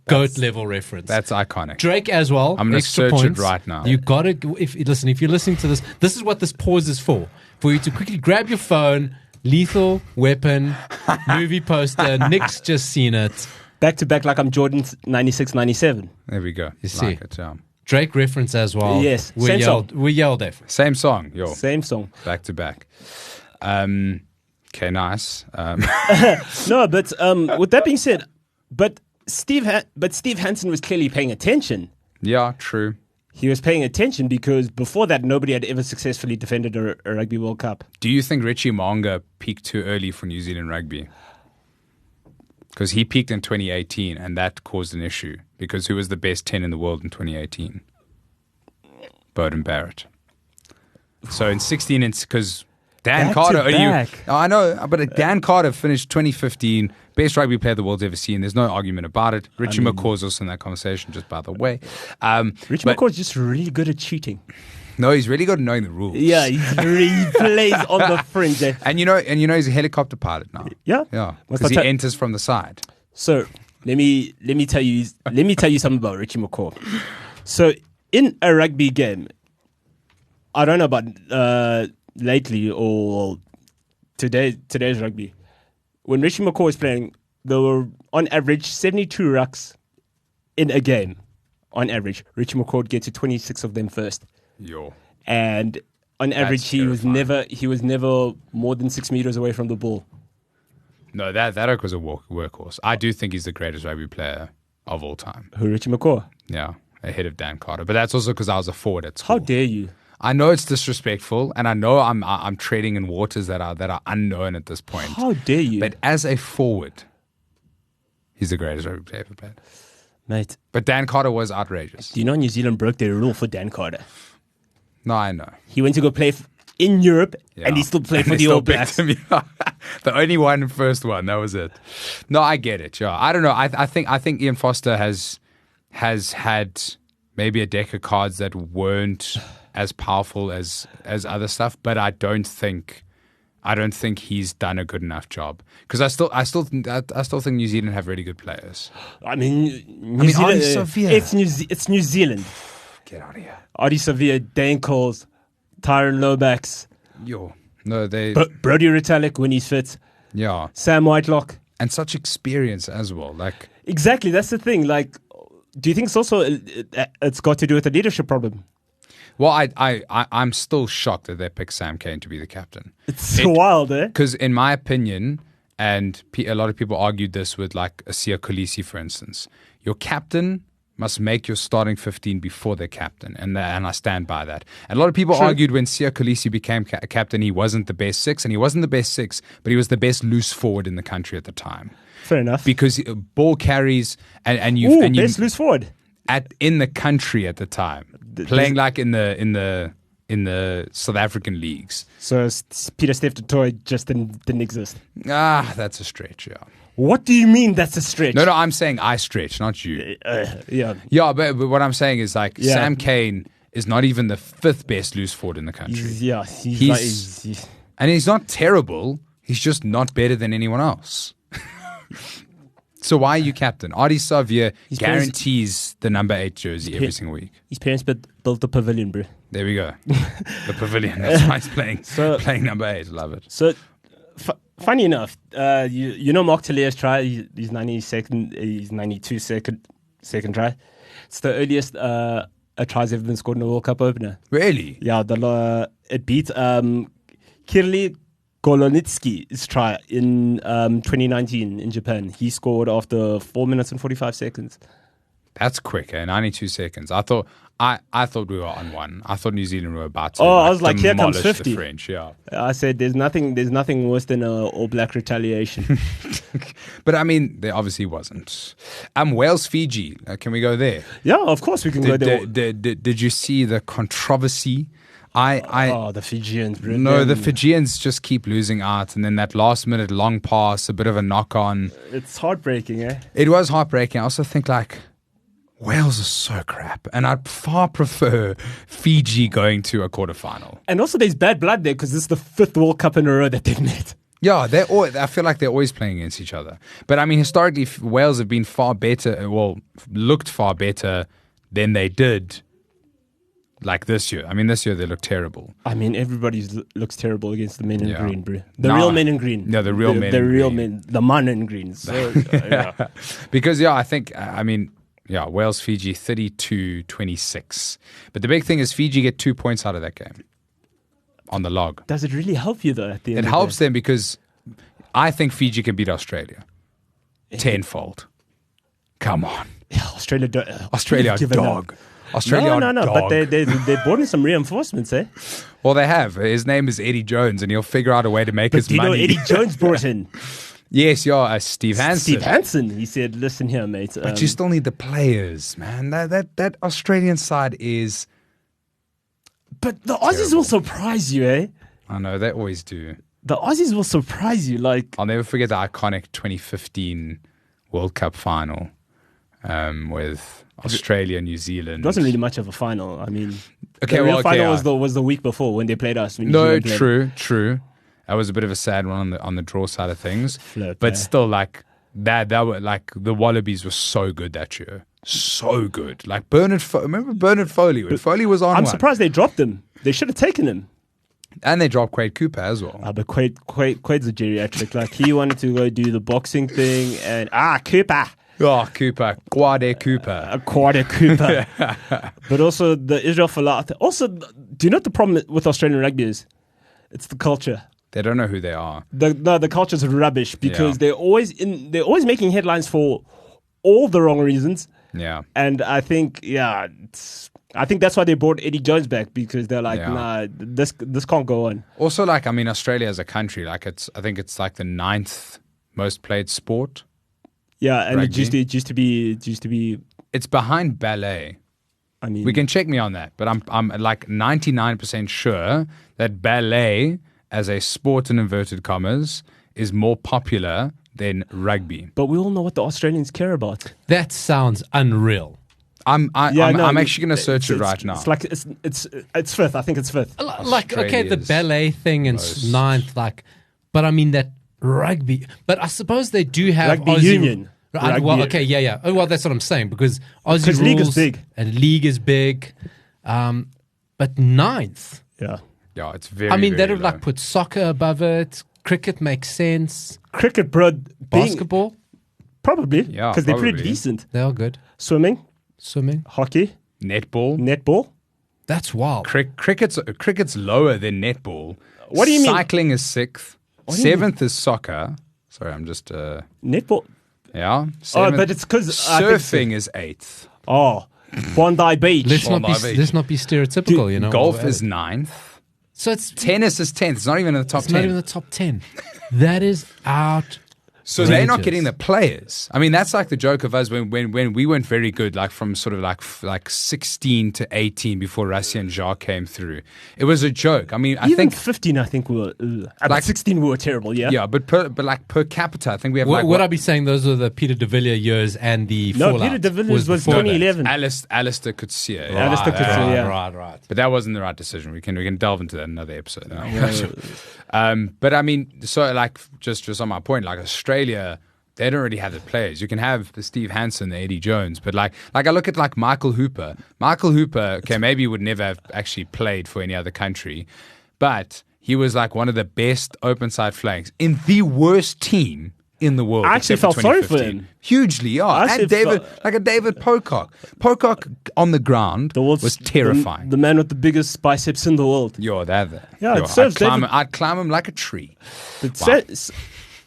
GOAT level reference. That's iconic. Drake as well. I'm going to search points. it right now. You got to, if you're listening to this is what this pause is for you to quickly grab your phone, Lethal Weapon, movie poster. Nick's just seen it. Back to back like I'm Jordan 96, 97. There we go. You see. It, Drake reference as well. Yes. We yelled at. Same song. Same song. Back to back. Okay, nice. No, but with that being said, but Steve Hansen was clearly paying attention. Yeah, true. He was paying attention because before that, nobody had ever successfully defended a Rugby World Cup. Do you think Richie Mo'unga peaked too early for New Zealand rugby? Because he peaked in 2018, and that caused an issue. Because who was the best 10 in the world in 2018? Bowden Barrett. So in 16, because Dan Back Carter, to back. I know, but Dan Carter finished 2015, best rugby player the world's ever seen. There's no argument about it. Richie McCaw's also in that conversation, just by the way. Richie McCaw's just really good at cheating. No, he's really good at knowing the rules. Yeah, he plays on the fringe. Eh? And you know he's a helicopter pilot now. Yeah, Yeah, Must because he I tell- enters from the side. So let me tell you something about Richie McCaw. So in a rugby game, I don't know about lately or today's rugby. When Richie McCaw was playing, there were on average 72 rucks in a game. On average, Richie McCaw would get to 26 of them first. Yo. And on average, he was never more than 6 meters away from the ball. No, that was a workhorse. I do think he's the greatest rugby player of all time. Who, Richie McCaw? Yeah, ahead of Dan Carter. But that's also because I was a forward at school. How dare you? I know it's disrespectful, and I know I'm treading in waters that are unknown at this point. How dare you? But as a forward, he's the greatest rugby player ever played. Mate, But Dan Carter was outrageous. do you know New Zealand broke their rule for Dan Carter? No, I know. He went to go play in Europe, Yeah. and he still played And for they the still All Blacks. picked him, yeah. The only one, first one. That was it. No, I get it. Yeah, I don't know. I think Ian Foster has had maybe a deck of cards that weren't as powerful as other stuff, but I don't think he's done a good enough job, because I still think New Zealand have really good players. I mean, New Zealand, Ardie Savea. it's New Zealand. Get out of here. Ardie Savea, Dane Coles, Tyron Lomax, Yo, no, they Brodie Retallick when he's fit, yeah, Sam Whitelock. and such experience as well. Like, Exactly, that's the thing. Like, do you think it's also it's got to do with the leadership problem? well, I'm still shocked that they picked Sam Cane to be the captain. It's wild, eh? Because in my opinion, and a lot of people argued this with like Asia Khaleesi, for instance, your captain must make your starting 15 before they're captain, and I stand by that. And a lot of people argued when Sia Khaleesi became captain, he wasn't the best six, and he wasn't the best six, but he was the best loose forward in the country at the time. Fair enough. Because ball carries and you best loose forward. in the country at the time, playing like in the South African leagues. So Peter Steph Toy just didn't exist. That's a stretch, yeah. What do you mean that's a stretch? No, I'm saying I stretch, not you. Yeah. Yeah, but what I'm saying is like Yeah. Sam Cane is not even the fifth best loose forward in the country. He's And he's not terrible. He's just not better than anyone else. So why are you captain? Ardie Savea guarantees the number 8 jersey every single week. his parents built the pavilion, bro. There we go. The pavilion. That's why he's playing number 8. Love it. So, funny enough, you know Mark Talia's try, his 92 second try. It's the earliest a try's ever been scored in a World Cup opener. Really? Yeah, it beat Kirli Golonitsky's try in 2019 in Japan. He scored after 4 minutes and 45 seconds. That's quick, 92 seconds. I thought we were on one. I thought New Zealand were about to. I was like, here comes demolish 50. The French, yeah. I said, there's nothing worse than a All Black retaliation. But I mean, there obviously wasn't. Wales, Fiji. Can we go there? Yeah, of course we can go there. Did you see the controversy? The Fijians. Bro. No, the Fijians just keep losing out, and then that last minute long pass, a bit of a knock on. It's heartbreaking, eh? It was heartbreaking. I also think like Wales are so crap, and I'd far prefer Fiji going to a quarterfinal. And also, there's bad blood there because this is the 5th World Cup in a row that they've met. Yeah, I feel like they're always playing against each other. But I mean, historically, Wales have been far better. Well, looked far better than they did. Like this year. I mean, this year they look terrible. I mean, everybody looks terrible against the men in Yeah. green, bro. The real men in green. Yeah, the real men The in real green. men. The man in green. So, yeah. Because, I think, Wales, Fiji, 32-26. But the big thing is Fiji get 2 points out of that game on the log. Does it really help you, though, at the end It of helps the day? them because I think Fiji can beat Australia. Tenfold. Come on. Yeah, Australia Australia given up. dog. Australia No, dog. but they brought in some reinforcements, eh? Well, they have. His name is Eddie Jones, and he'll figure out a way to make his Do you know money. Eddie Jones brought in? Yes, Steve Hansen. Steve Hansen. He said, listen here, mate. But you still need the players, man. That Australian side is But the Aussies will surprise you, eh? I know, they always do. The Aussies will surprise you. Like, I'll never forget the iconic 2015 World Cup final with Australia, New Zealand. it wasn't really much of a final. I mean, Okay, the real well, final yeah. was the week before when they played us. When New No, Zealand played. true. That was a bit of a sad one on the draw side of things. Flip, but eh? still, like that were like the Wallabies were so good that year. So good. Like remember Bernard Foley? When Foley was on I'm one. surprised they dropped him. They should have taken him. And they dropped Quade Cooper as well. But Quade's a geriatric. Like, he wanted to go do the boxing thing. And, Cooper. Oh, Cooper. Quade Cooper. Quade Cooper. But also the Israel Folau. Also, do you know what the problem with Australian rugby is? It's the culture. They don't know who they are. The culture's rubbish because they're always making headlines for all the wrong reasons. Yeah. And I think, I think that's why they brought Eddie Jones back, because they're like, nah, this can't go on. Also, like, I mean, Australia as a country, like I think it's like the 9th most played sport. Yeah, and Rugby. it used to be. It's behind ballet. I mean, We can check me on that, but I'm like 99% sure that ballet as a sport in inverted commas is more popular than rugby. but we all know what the Australians care about. That sounds unreal. I'm actually going to search it right now. It's like it's fifth. I think it's fifth. Like, okay, the Australia's ballet thing in ninth, like, but I mean that rugby. But I suppose they do have Rugby Aussie union. Right, well, okay, yeah. Oh, well, that's what I'm saying, because Aussie rules league is big. and league is big. But ninth, Yeah, Yeah, it's very. I mean, very they'd have low. like put soccer above it. Cricket makes sense. cricket, bro. Basketball, Probably. Yeah, because they're pretty probably. decent. they are good. Swimming, Swimming, hockey, netball. netball. that's wild. Cricket's lower than netball. What do you mean? Cycling is 6th. What do you 7th is soccer. Sorry, I'm just. Netball. Yeah. Oh, 7th. but it's because Surfing is 8th. Bondi Beach. Let's not Bondi Beach. let's not be stereotypical, you know. Golf is 9th. so it's Tennis is 10th. It's not even in the top it's not 10. even the top 10. That is out. So they're not Outrageous. getting the players. I mean, that's like the joke of us when we weren't very good, like from sort of like 16 to 18 before Rassie and Jacques came through. It was a joke. I mean, I Even think 15, I think we were. At Like- 16, we were terrible. Yeah. but like per capita, I think we have Would like would I be saying those are the Peter de Villiers years and the No, fallout? Peter de Villiers was before that? 2011. Alistair could see it. Alistair could see it, yeah. Right. But that wasn't the right decision. We can delve into that in another episode. But I mean, so like just on my point, like Australia, they don't really have the players. You can have the Steve Hansen, the Eddie Jones, but like I look at like Michael Hooper. Michael Hooper, okay, maybe would never have actually played for any other country, but he was like one of the best open side flanks in the worst team in the world. I actually except felt sorry for 2015. him. Hugely, yeah. I And actually David, felt- like a David Pocock. Pocock on the ground was terrifying. The man with the biggest biceps in the world. You're that. Yeah, Yo, it serves I'd climb him like a tree. It Wow.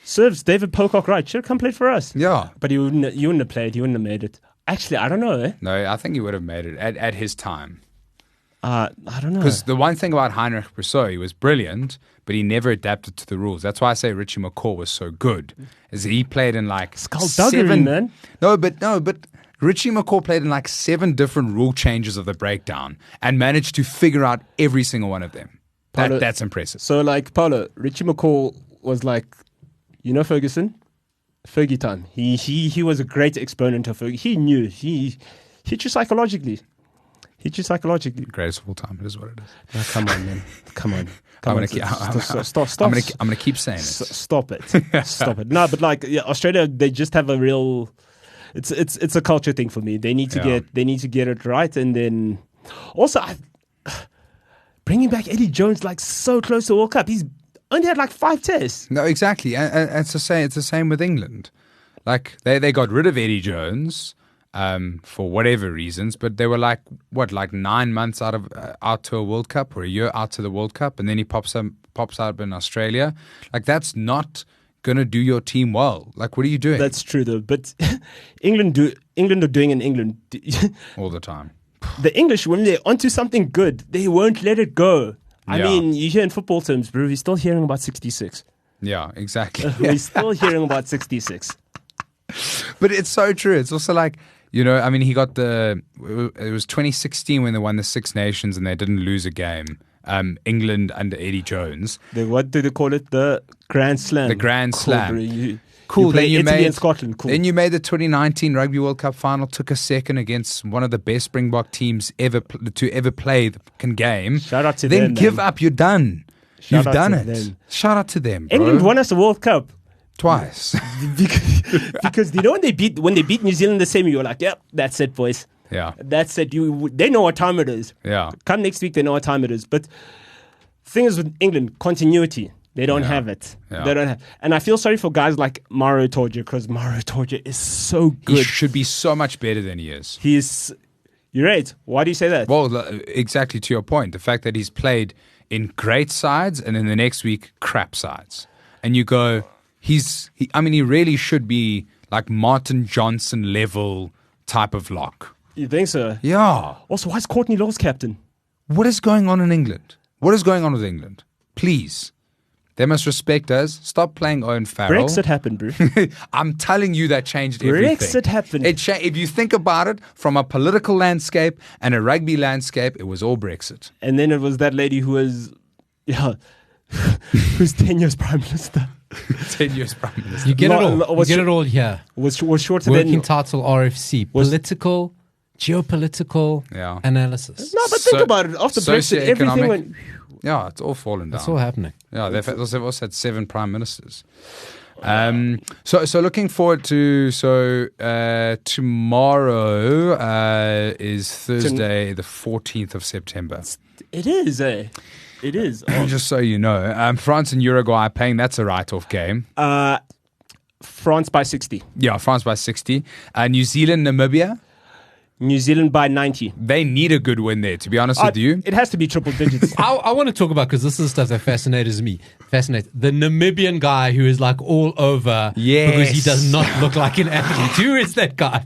serves David Pocock right. Should have come play for us. Yeah. But he wouldn't have played. He wouldn't have made it. Actually, I don't know. No, I think he would have made it at his time. I don't know. Because the one thing about Heinrich Brousseau, he was brilliant, but he never adapted to the rules. That's why I say Richie McCaw was so good, is that he played in like Skullduggery, man. No, but Richie McCaw played in like 7 different rule changes of the breakdown and managed to figure out every single one of them. Paulo- That's impressive. So, like, Paulo, Richie McCaw was like, you know Ferguson? Fergie time. He was a great exponent of Fergie. He knew. He hit you psychologically. Greatest of all time, it is what it is. No, come on, man. Come on. I'm on. gonna Stop. I'm gonna keep saying it. Stop it. Stop it. No, but like Australia, they just have a real. It's a culture thing for me. They need to get it right, and then also bringing back Eddie Jones like so close to World Cup. He's only had like 5 tests. No, exactly. And it's the same with England. Like they got rid of Eddie Jones for whatever reasons, but they were like 9 months out to a World Cup or a year out to the World Cup, and then he pops up in Australia. Like that's not gonna do your team well. Like what are you doing? That's true though. But England are doing in England. all the time. The English, when they're onto something good, they won't let it go. I Yeah. mean, you hear in football terms, bro, we're still hearing about 66. Yeah, exactly. We're still hearing about 66. But it's so true. It's also like You know, I mean, he got it was 2016 when they won the Six Nations and they didn't lose a game. England under Eddie Jones. What do they call it? The Grand Slam. The Grand Slam. Cool. You Then you made Italy and Scotland. Cool. Then you made the 2019 Rugby World Cup final, took a second against one of the best Springbok teams to ever play the fucking game. Shout out to them. Then give up. You're done. You've done it. Them. Shout out to them, bro. England won us the World Cup. Twice. because you know when they beat New Zealand in the semi, you're like, yep, that's it, boys. Yeah. That's it. They know what time it is. Yeah. Come next week, they know what time it is. But the thing is with England, continuity. They don't have it. Yeah. They don't have. And I feel sorry for guys like Maro Torje because Maro Torje is so good. He should be so much better than he is. He is. You're right. Why do you say that? Well, exactly to your point. The fact that he's played in great sides and then the next week crap sides. And you go, he really should be like Martin Johnson level type of lock. You think so? Yeah. Also, why is Courtney Lawes captain? What is going on in England? What is going on with England? Please. They must respect us. Stop playing Owen Farrell. Brexit happened, bro. I'm telling you that changed everything. Brexit happened. If you think about it, from a political landscape and a rugby landscape, it was all Brexit. And then it was that lady who was, who's 10 years prime minister. 10 years prime minister. You get it all. You get it all here. Was shorter Working than title RFC. Political, geopolitical analysis. No, but think about it. After Brexit, everything went. Yeah, it's all fallen down. It's all happening. Yeah, they've also had 7 prime ministers. So looking forward to tomorrow is Thursday, the 14th of September. It is, eh? It is. Just so you know, France and Uruguay playing. That's a write-off game. France by 60. Yeah, France by 60. New Zealand, Namibia. New Zealand by 90. They need a good win there, to be honest with you. It has to be triple digits. I want to talk about, because this is stuff that fascinates me. The Namibian guy who is like all over because he does not look like an athlete. Who is that guy?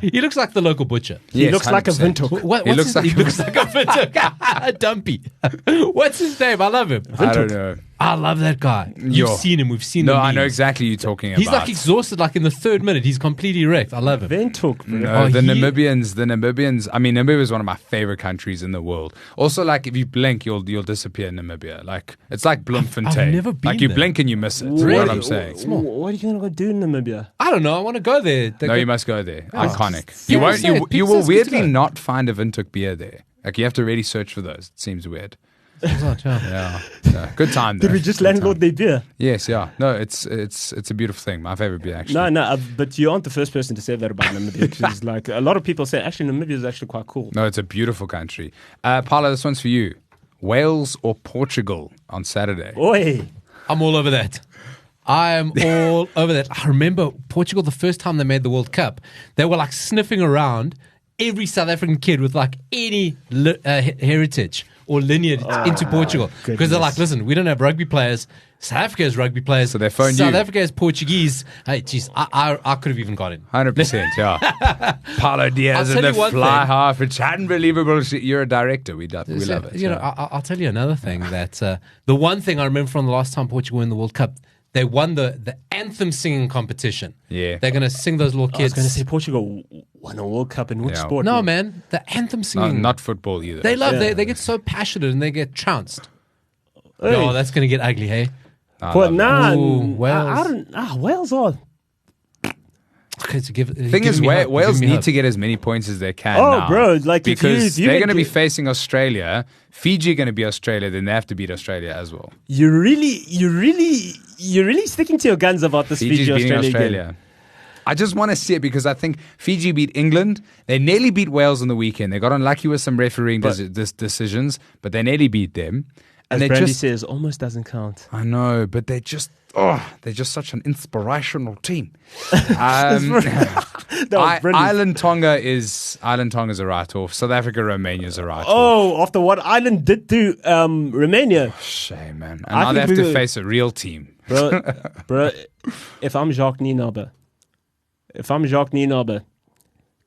He looks like the local butcher. He looks like a Windhoek. He looks like a Windhoek. Dumpy. What's his name? I love him. I don't know. I love that guy. You've seen him. We've seen him. No, I know exactly who you're talking about. He's like exhausted, like in the 3rd minute. He's completely wrecked. I love him. Windhoek, bro. No, the Namibians, I mean, Namibia is one of my favorite countries in the world. Also, like, if you blink, you'll disappear in Namibia. Like, it's like Bloemfontein. I've never been Like, you there. blink and you miss it. Really? What I'm saying. What are you going to go do in Namibia? I don't know. I want to go there. No, you must go there. Iconic. Yeah, You won't. say it. You People will say it's good to weirdly go. not find a Windhoek beer there. Like, you have to really search for those. It seems weird. Yeah. Good time, though. Did we just Good landlord time. their beer? Yes, yeah. No, it's a beautiful thing. My favorite beer, actually. No, but you aren't the first person to say that about Namibia. Because like a lot of people say, actually, Namibia is actually quite cool. No, it's a beautiful country. Paulo, this one's for you. Wales or Portugal on Saturday? Oi. I'm all over that. I am all over that. I remember Portugal, the first time they made the World Cup, they were like sniffing around every South African kid with like any heritage or lineage into Portugal. Because they're like, listen, we don't have rugby players. South Africa has rugby players. So they phoned South you. Africa has Portuguese. Hey, geez, I could have even got in. 100%, yeah. Paulo Diaz I'll and tell the you one fly thing. half. It's unbelievable. You're a director. We love it. You know, I'll tell you another thing that the one thing I remember from the last time Portugal won the World Cup, they won the anthem singing competition. Yeah. They're going to sing those little I was kids. going to say Portugal won a World Cup in which Yeah. sport? No, man, the anthem singing. Not football either. They love. Yeah. They get so passionate and they get trounced. Hey. Oh, that's going to get ugly, hey? But Ooh, Wales. I don't. Wales are. Okay, to give, Thing is, Wales need to get as many points as they can Oh, now. bro, like, if because you they're make going to be it- facing Australia. Fiji are going to be Australia. Then they have to beat Australia as well. You're really sticking to your guns about this Fiji's Fiji beating Australia game. I just want to see it because I think Fiji beat England. They nearly beat Wales on the weekend. They got unlucky with some refereeing decisions, but they nearly beat them. As they Brandy just, says, almost doesn't count. I know, but they're just such an inspirational team. That was brilliant. Island Tonga is a write-off. South Africa, Romania is a write-off. Oh, after what Ireland did to Romania, Shame, man. And I now they have think to we- face a real team. bro. If I'm Jacques Nienaber,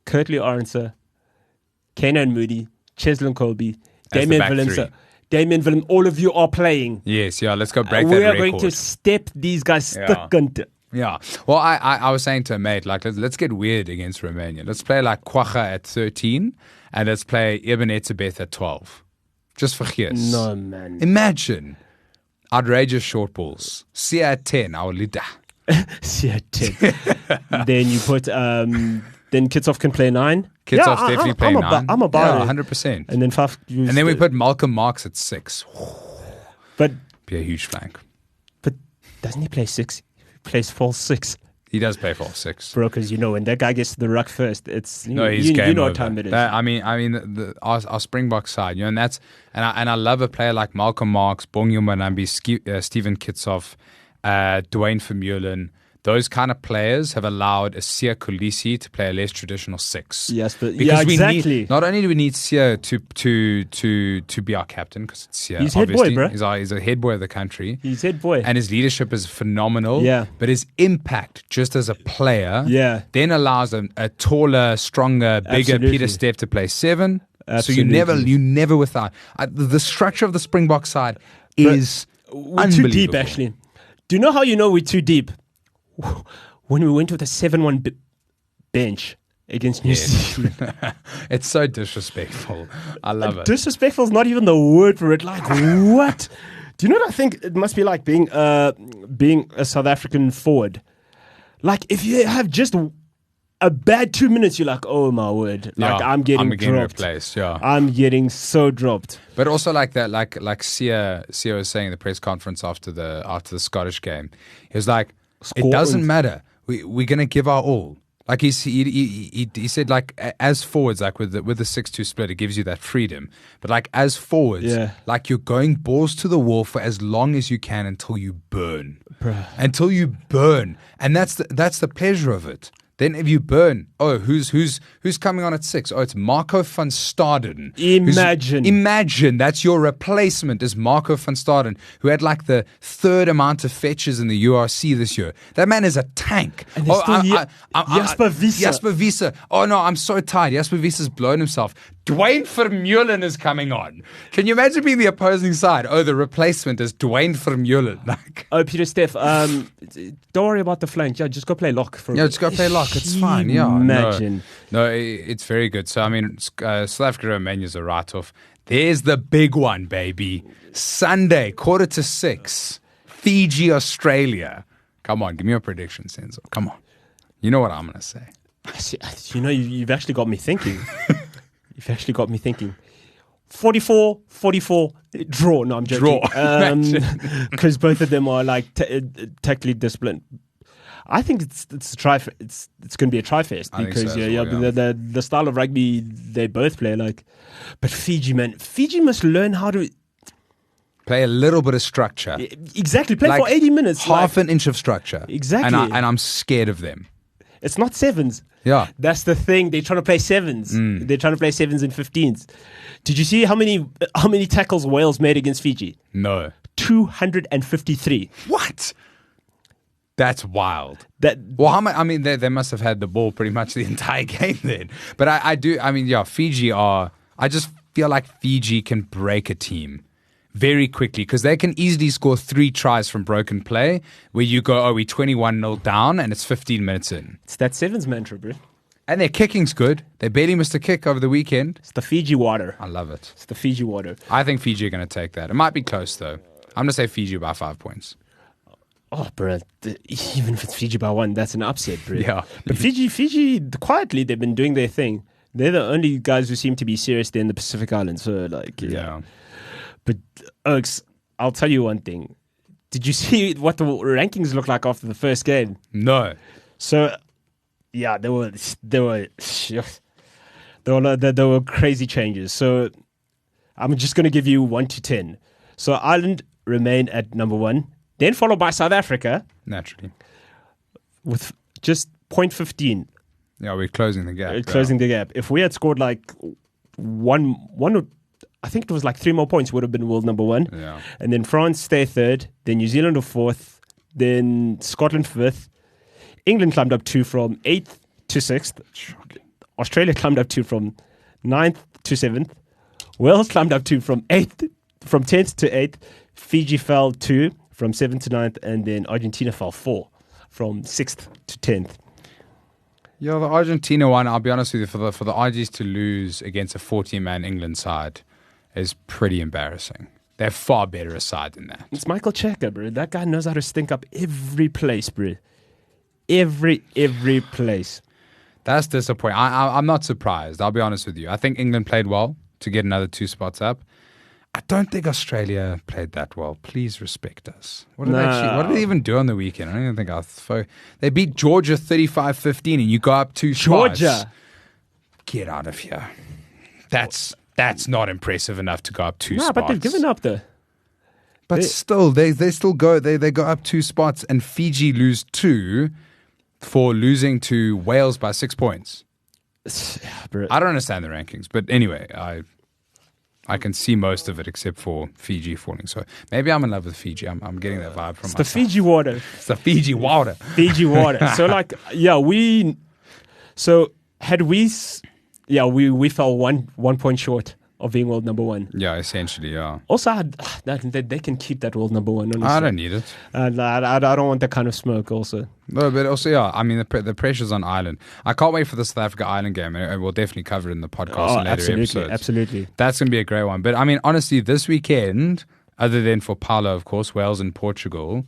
Kurtley Arendse, Kenan Moody, Cheslin Colby, That's the Damien back Willemse, three. Damien Willem, all of you are playing. Yes, yeah. Let's go break We that are record. going to step these guys Yeah. stukkend. Yeah. Well, I was saying to a mate, like, let's get weird against Romania. Let's play like Kwacha at 13 and let's play Ibn Etzebeth at 12. Just for gears. No, man. Imagine. Outrageous short balls. Sia at 10, our leader. Sia at 10. Then you put, then Kitsov can play 9. Kitsov's definitely playing 9. I'm about it. Yeah, 100%. And then Faf. And then we put Malcolm Marx at 6. But be a huge flank. But doesn't he play 6? He plays false 6. He does play false 6. Bro, because when that guy gets to the ruck first, it's he's you game know over. what time it is. Our Springbok side, and I love a player like Malcolm Marx, Bongyo Manambi, Stephen Kitsov, Dwayne Vermeulen. Those kind of players have allowed a Sia Kolisi to play a less traditional 6. Yes, but because exactly. Not only do we need Sia to be our captain, because it's Sia. He's head boy, bro. He's a head boy of the country. He's head boy, and his leadership is phenomenal. Yeah, but his impact just as a player, then allows a taller, stronger, bigger Peter Steph to play 7. Absolutely. So you never without the structure of the Springbok side is we're too deep. Actually, do you know how we're too deep? When we went with a 7-1 bench against New Zealand. It's so disrespectful. I love it. Disrespectful is not even the word for it. Like, what? Do you know what I think it must be like being a South African forward? Like, if you have just a bad 2 minutes, you're like, oh my word. Like, I'm getting dropped. Replaced, yeah. I'm getting so dropped. But also like that, like Sia was saying in the press conference after the Scottish game. He was like, it doesn't matter. We're going to give our all. Like he said, like as forwards, like with the 6-2 split, it gives you that freedom. But like as forwards, like you're going balls to the wall for as long as you can until you burn. Bruh. Until you burn, and that's the pleasure of it. Then if you burn, who's coming on at 6? Oh, it's Marco van Staden. Imagine that's your replacement is Marco van Staden, who had like the 3rd amount of fetches in the URC this year. That man is a tank. And Jasper Wiese. Jasper Wiese. Oh no, I'm so tired. Jasper Wiese's blown himself. Dwayne Vermeulen is coming on. Can you imagine being the opposing side? Oh, the replacement is Dwayne Vermeulen. Like, Peter Steph, don't worry about the flank. Yeah, just go play lock for just go play lock. It's fine. Yeah, imagine. No, it's very good. So I mean, South Africa Romania's a write-off. There's the big one, baby. Sunday, 5:45. Fiji, Australia. Come on, give me a prediction, Senzo. Come on. You know what I'm gonna say. You've actually got me thinking. You've actually got me thinking. 44, draw. No, I'm joking. Draw. Because both of them are like tactically disciplined. I think it's a try. It's going to be a try-fest because the style of rugby they both play like. But Fiji must learn how to play a little bit of structure. Exactly, play like for 80 minutes. Half an inch of structure. Exactly, and I'm scared of them. It's not 7s. Yeah. That's the thing. They're trying to play 7s. They're trying to play 7s and 15s. Did you see how many tackles Wales made against Fiji? No. 253. What? That's wild. They must have had the ball pretty much the entire game then. But Fiji are... I just feel like Fiji can break a team very quickly because they can easily score 3 tries from broken play where you go, we're 21-0 down and it's 15 minutes in. It's that 7s mantra, bro. And their kicking's good. They barely missed a kick over the weekend. It's the Fiji water. I love it. It's the Fiji water. I think Fiji are going to take that. It might be close, though. I'm going to say Fiji by 5 points. Oh, bro. Even if it's Fiji by 1, that's an upset, bro. Yeah. But Fiji, quietly, they've been doing their thing. They're the only guys who seem to be serious there in the Pacific Islands. So, yeah. But, Oaks, I'll tell you one thing. Did you see what the rankings look like after the first game? No. So, yeah, there were crazy changes. So, I'm just going to give you 1 to 10. So, Ireland remain at number 1, then followed by South Africa. Naturally. With just 0.15. Yeah, we're closing the gap. The gap. If we had scored like one or I think it was like 3 more points, would have been world number 1. Yeah. And then France stay 3rd, then New Zealand 4th, then Scotland 5th. England climbed up 2 from 8th to 6th. Shocking. Australia climbed up 2 from 9th to 7th. Wales climbed up 2 from 10th to 8th. Fiji fell 2 from 7th to 9th, and then Argentina fell 4 from 6th to 10th. Yeah, the Argentina one, I'll be honest with you, for the Argies to lose against a 14-man England side is pretty embarrassing. They're far better a side than that. It's Michael Checker, bro. That guy knows how to stink up every place, bro. Every place. That's disappointing. I'm not surprised. I'll be honest with you. I think England played well to get another 2 spots up. I don't think Australia played that well. Please respect us. What did they even do on the weekend? I don't even think they beat Georgia 35-15 and you go up 2 spots. Georgia. Get out of here. That's not impressive enough to go up 2 spots. But they've given up though. But still, they still go. They go up 2 spots and Fiji lose 2 for losing to Wales by 6 points. I don't understand the rankings, but anyway, I can see most of it except for Fiji falling. So maybe I'm in love with Fiji. I'm getting that vibe from the Fiji water. It's the Fiji water. Fiji water. So like, we fell 1 point short of being world number 1. Yeah, essentially, yeah. Also, they can keep that world number 1. Honestly. I don't need it. I don't want that kind of smoke also. No, but also, yeah, I mean, the pressure's on Ireland. I can't wait for the South Africa Ireland game, and we'll definitely cover it in the podcast in later episodes. Absolutely. That's going to be a great one. But, I mean, honestly, this weekend, other than for Paulo, of course, Wales and Portugal,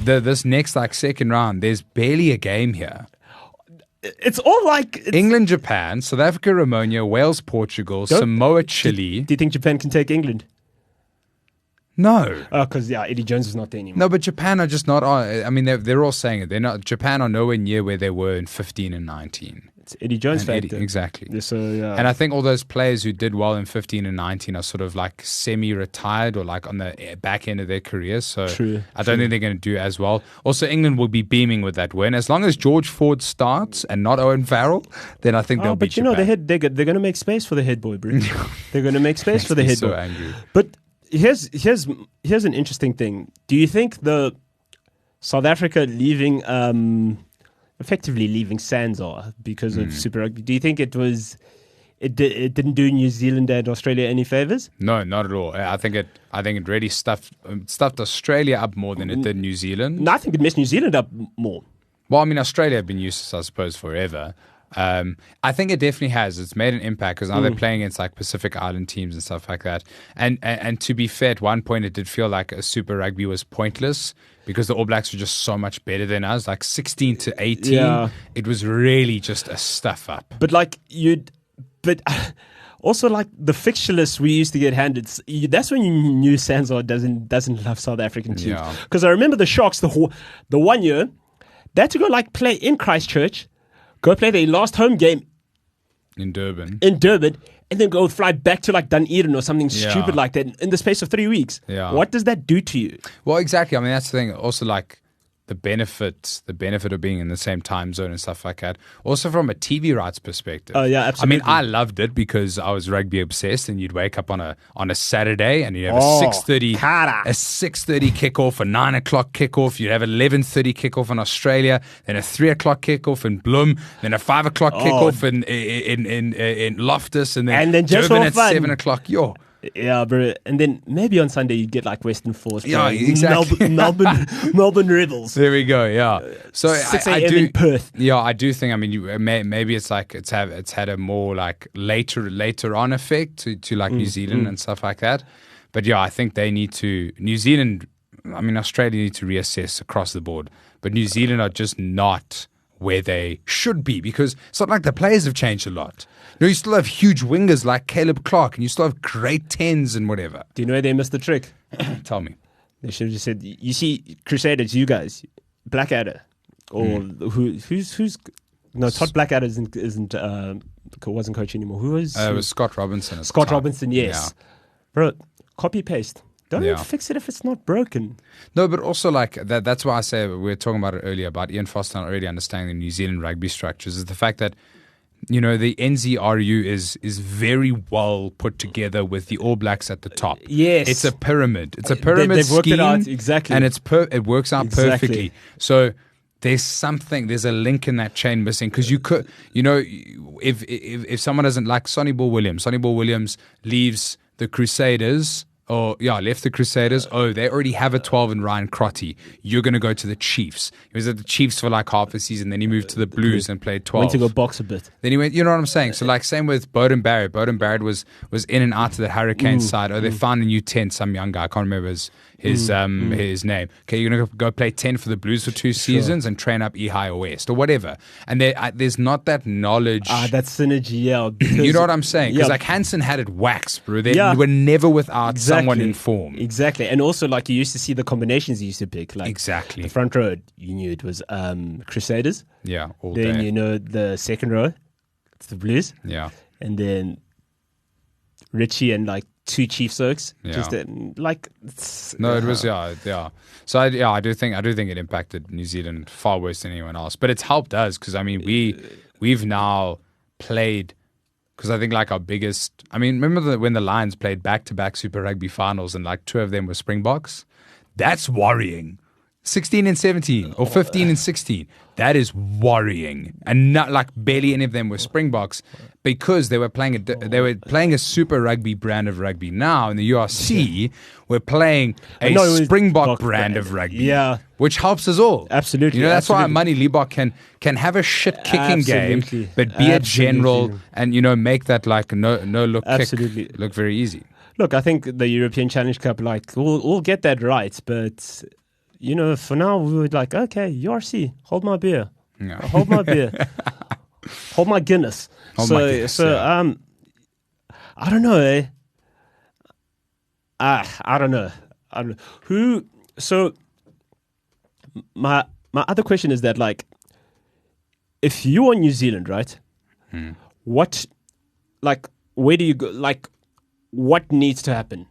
this next, second round, there's barely a game here. It's all like... England, Japan, South Africa, Romania, Wales, Portugal, Samoa, Chile. Do you think Japan can take England? No. Because, Eddie Jones is not there anymore. No, but Japan are just not... I mean, they're all saying it. They're not. Japan are nowhere near where they were in 15 and 19. It's Eddie Jones factor. Exactly. Yeah, so, yeah. And I think all those players who did well in 15 and 19 are sort of semi-retired or on the back end of their careers. So I don't think they're going to do as well. Also, England will be beaming with that win. As long as George Ford starts and not Owen Farrell, then I think they'll beat Japan. But they're going to make space for the head boy, bro. They're going to make space for the head boy. So angry. But here's an interesting thing. Do you think the South Africa leaving... effectively leaving Senzo because of Super Rugby. Do you think it didn't do New Zealand and Australia any favors? No, not at all. I think it really stuffed Australia up more than it did New Zealand. No, I think it messed New Zealand up more. Well, I mean, Australia have been useless, I suppose, forever. I think it definitely has. It's made an impact because now they're playing against Pacific Island teams and stuff like that. And to be fair, at one point it did feel like a Super Rugby was pointless because the All Blacks were just so much better than us. 16 to 18, it was really just a stuff up. But also the fixture list we used to get handed. That's when you knew Senzo doesn't love South African teams. Because I remember the Sharks the 1 year they had to go play in Christchurch. Go play their last home game in Durban, and then go fly back to Dunedin or something stupid like that in the space of 3 weeks. Yeah. What does that do to you? Well, exactly. I mean, that's the thing. Also, the benefit of being in the same time zone and stuff like that. Also, from a TV rights perspective. Oh yeah, absolutely. I mean, I loved it because I was rugby obsessed, and you'd wake up on a Saturday and you'd have a 6:30 kickoff, a 9:00 kickoff. You'd have 11:30 kickoff in Australia, then a 3:00 kickoff in Bloem, then a 5:00 kickoff in Loftus, and then just Durban for at fun. 7:00. Yo. Yeah, bro. And then maybe on Sunday you'd get Western Force. Yeah, exactly. Melbourne Rebels. There we go. Yeah. So 6 I a.m. do. in Perth. Yeah, I do think. I mean, maybe it's it's had a more later on effect to New Zealand and stuff like that. But yeah, I think they need to. New Zealand. I mean, Australia need to reassess across the board. But New Zealand are just not where they should be because it's not like the players have changed a lot. You still have huge wingers like Caleb Clark and you still have great 10s and whatever. Do you know where they missed the trick? Tell me. They should have just said, you see, Crusaders, you guys, Blackadder, or who's no, Todd Blackadder wasn't coach anymore. Who was? It was Scott Robinson. Scott Robinson, yes. Yeah. Bro, copy paste. Don't fix it if it's not broken. No, but also that's why I say we were talking about it earlier about Ian Foster not already understanding the New Zealand rugby structures is the fact that the NZRU is very well put together with the All Blacks at the top. Yes. It's a pyramid. It's a pyramid they've worked scheme. It out, exactly. And it works out perfectly. So there's a link in that chain missing because you could, if someone doesn't like Sonny Ball Williams leaves the Crusaders left the Crusaders. Oh, they already have a 12 in Ryan Crotty. You're going to go to the Chiefs. He was at the Chiefs for like half a season. Then he moved to the Blues and played 12. Went to go box a bit. Then he went, you know what I'm saying? So like same with Bowden Barrett. Bowden Barrett was in and out of the Hurricanes side. Oh, they found a new 10, some young guy. I can't remember his name. Okay, you're going to go play 10 for the Blues for 2 seasons and train up High or West or whatever. And there's not that knowledge. That synergy, yeah. You know what I'm saying? Because like Hansen had it waxed, bro. They were never without someone in form. Exactly. And also like you used to see the combinations he used to pick. Like exactly. The front row, you knew it was Crusaders. Yeah, all then day. you know the second row, it's the Blues. Yeah. And then Richie and like 2 Chiefs Oaks. Yeah. Just it was yeah. So I do think it impacted New Zealand far worse than anyone else. But it's helped us because I mean we've now played, because I think like our biggest, I mean remember when the Lions played back-to-back Super Rugby finals and like 2 of them were Springboks? That's worrying. 16 and 17 or 15 and 16. That is worrying. And not like barely any of them were Springboks because they were playing a Super Rugby brand of rugby. Now in the URC, we're playing a Springbok brand of rugby. Yeah. Which helps us all. Absolutely. You know, that's why Money Liebach can have a shit kicking game, but be a general and, you know, make that like no look kick look very easy. Look, I think the European Challenge Cup, like, we'll get that right, but... You know, for now, we were like, okay, URC, hold my beer. Yeah. Hold my beer. Hold my Guinness. I don't know, eh? I don't know. So, my other question is that, like, if you are New Zealand, right? Where do you go? Like, what needs to happen?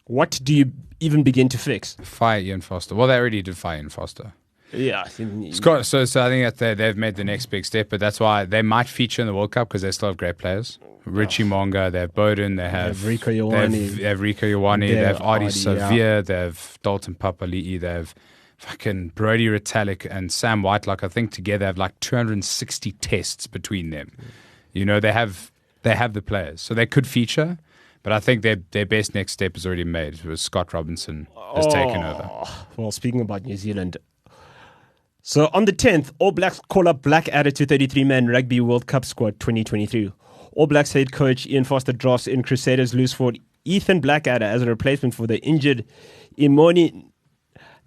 What do you even begin to fix? Fire Ian Foster. Well, they already did fire Ian Foster. Yeah. So I think that they've made the next big step, but that's why they might feature in the World Cup because they still have great players. Richie Monga, they have Bowden, they have Rico Ioane. They have Rico Ioane, they have Adi Savia, they have Dalton Papali'i, they have fucking Brody Retallick and Sam Whitelock. I think together have like 260 tests between them. You know, they have the players, so they could feature. But I think their best next step is already made. It was Scott Robinson has taken over. Well, speaking about New Zealand. So on the 10th, All Blacks call up Blackadder to 33-man Rugby World Cup squad 2023. All Blacks head coach Ian Foster drafts in Crusaders loose forward Ethan Blackadder as a replacement for the injured Imoni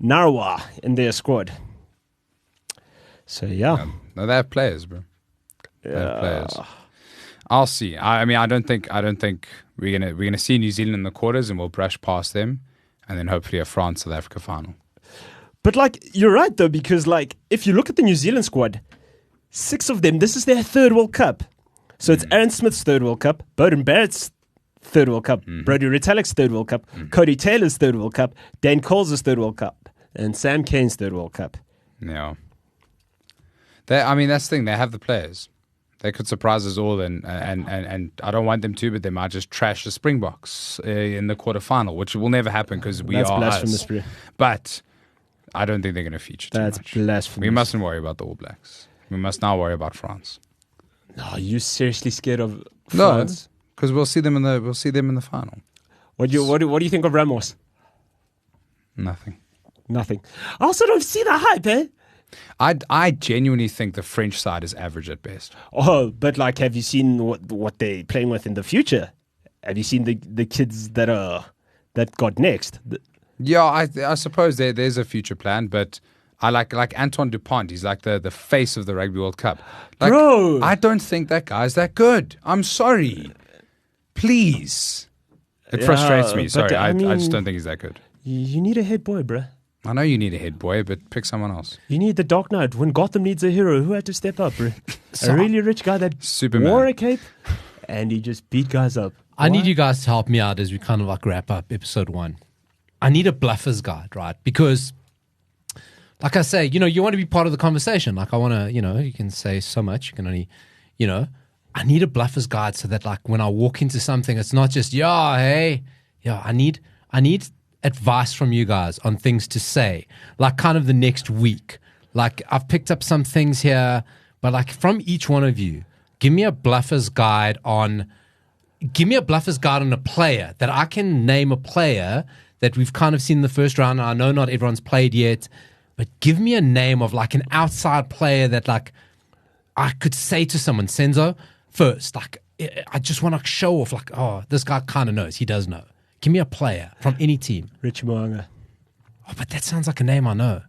Narwa in their squad. So, yeah. No, they have players, bro. They have players. I'll see. I mean, I don't think we're gonna see New Zealand in the quarters, and we'll brush past them, and then hopefully a France South Africa final. But like, you're right though, because like, if you look at the New Zealand squad, 6 of them, this is their 3rd World Cup. So it's Aaron Smith's 3rd World Cup, Bowden Barrett's 3rd World Cup, Brody Retallick's 3rd World Cup, Cody Taylor's 3rd World Cup, Dan Coles' 3rd World Cup, and Sam Kane's 3rd World Cup. Yeah. That's the thing. They have the players. They could surprise us all, and I don't want them to, but they might just trash the Springboks in the quarterfinal, which will never happen because we are us. Bro. But I don't think they're going to feature too much. That's blasphemous. We mustn't worry about the All Blacks. We must now worry about France. Are you seriously scared of France? No, because we'll see them in the final. What do you think of Ramos? Nothing. I also don't see the hype, eh? I genuinely think the French side is average at best. Oh, but like, have you seen what they're playing with in the future? Have you seen the kids that got next? Yeah, I suppose there's a future plan, but I like Antoine Dupont. He's like the face of the Rugby World Cup. Like, bro, I don't think that guy's that good. I'm sorry. Please. It frustrates me. Sorry, I just don't think he's that good. You need a head boy, bruh. I know you need a head boy, but pick someone else. You need the Dark Knight. When Gotham needs a hero, who had to step up, bro? A really rich guy that Superman. wore a cape and he just beat guys up. I need you guys to help me out as we kind of like wrap up episode 1. I need a bluffers guide, right? Because, like I say, you want to be part of the conversation. Like I want to, you can say so much. You can only, I need a bluffers guide so that like when I walk into something, it's not just, I need advice from you guys on things to say, like kind of the next week. Like I've picked up some things here, but like from each one of you, give me a bluffers guide on give me a bluffers guide on a player that I can name a player that we've kind of seen in the first round. I know not everyone's played yet, but give me a name of like an outside player that like I could say to someone, Senzo, first, like I just want to show off like, oh, this guy kind of knows. He does know. Give me a player from any team. Richie Mo'unga. Oh, but that sounds like a name I know.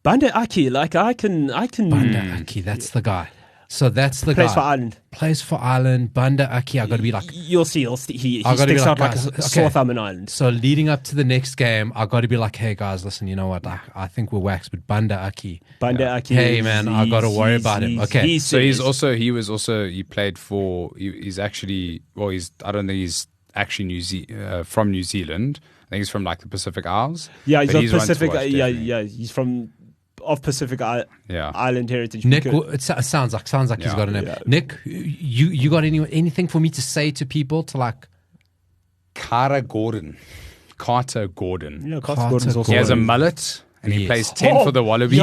Banda Aki, like I can. Banda Aki, that's the guy. So that's the Plays guy. for Ireland. Plays for Ireland. Banda Aki, I got to be like. You'll see. He I gotta be sticks out like guys, a sore thumb in Ireland. So leading up to the next game, I got to be like, hey guys, listen, you know what? I think we're waxed, but Banda Aki. Aki. Hey man, I got to worry about him. Okay. He played for. He's actually. Well, I don't think he's actually from New Zealand. I think he's from like the Pacific Isles. Yeah, he's But of Pacific. He's from Pacific Island heritage. Nick, it sounds like he's got a name. Yeah. Nick, you got anything for me to say to people to like? Carter Gordon. Carter Gordon's also. He has a mullet. And he plays 10 for the Wallabies.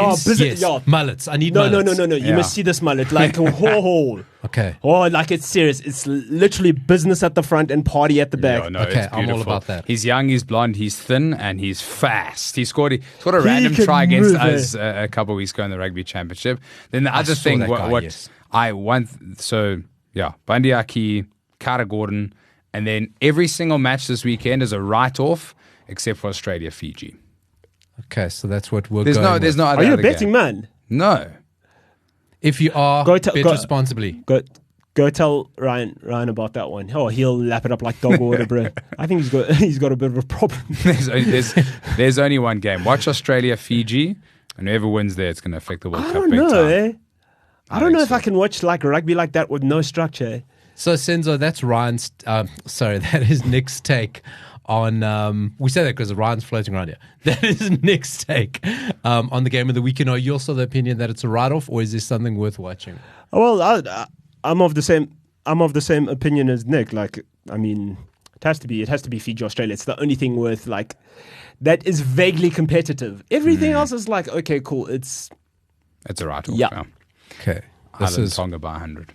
Mullets. I need no, mullets. No. You must see this mullet. Like, okay. Oh, like it's serious. It's literally business at the front and party at the back. Yeah, no, okay, I'm all about that. He's young, he's blonde, he's thin, and he's fast. He scored a random try against us a couple of weeks ago in the Rugby Championship. Then the other thing, I want, Banda Aki, Carter Gordon, and then every single match this weekend is a write-off except for Australia, Fiji. Okay, so that's what we're there's going no, there's with. no other Are you a other betting game. man? No. If you are, bet responsibly. Go tell Ryan about that one. Oh, he'll lap it up like dog water, bro. I think he's got a bit of a problem. there's only one game. Watch Australia, Fiji, and whoever wins there, it's going to affect the World Cup. I don't big know, time. I don't know if I can watch like rugby like that with no structure. So Senzo, that's Ryan's. That is Nick's take on. We say that because Ryan's floating around here. That is Nick's take on the game of the weekend. Are you also the opinion that it's a write-off, or is this something worth watching? Well, I'm of the same opinion as Nick. Like, I mean, it has to be Fiji, Australia. It's the only thing worth like that is vaguely competitive. Everything else is like, okay, cool. It's a write-off. Yeah. Okay. Ireland, Tonga by 100.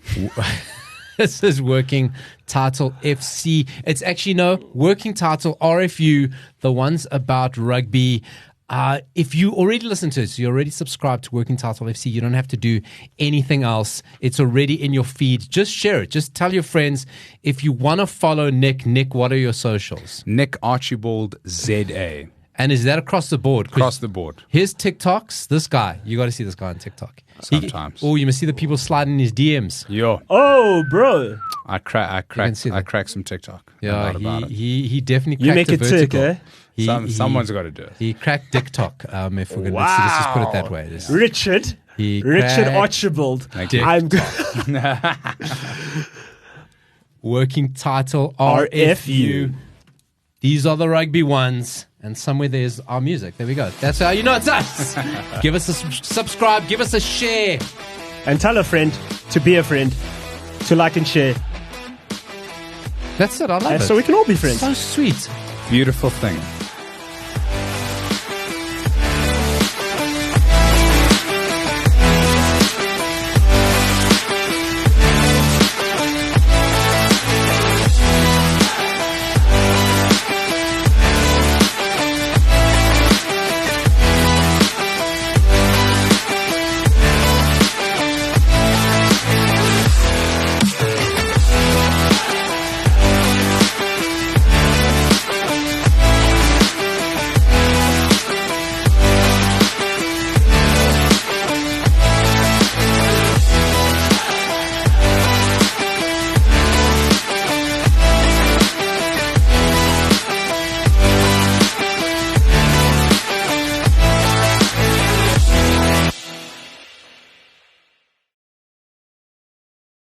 This is Working Title FC. It's actually Working Title RFU, the ones about rugby. If you already listen to it, so you already subscribed to Working Title FC, you don't have to do anything else. It's already in your feed. Just share it. Just tell your friends. If you want to follow Nick, what are your socials? Nick Archibald ZA. And is that across the board? Across the board. His TikToks, this guy, you got to see this guy on TikTok. Sometimes. You must see the people sliding in his DMs. Yo. Oh, bro. I cracked some TikTok. Yeah, he definitely cracked You make it tick, vertical. eh? Someone's got to do it. He cracked TikTok. If we're going to let's just put it that way. Richard Archibald. I'm Working Title RFU. These are the rugby ones, and somewhere there's our music. There we go. That's how you know it's us. Give us a subscribe. Give us a share. And tell a friend to be a friend, to like and share. That's it. I love it. So we can all be friends. So sweet. Beautiful thing.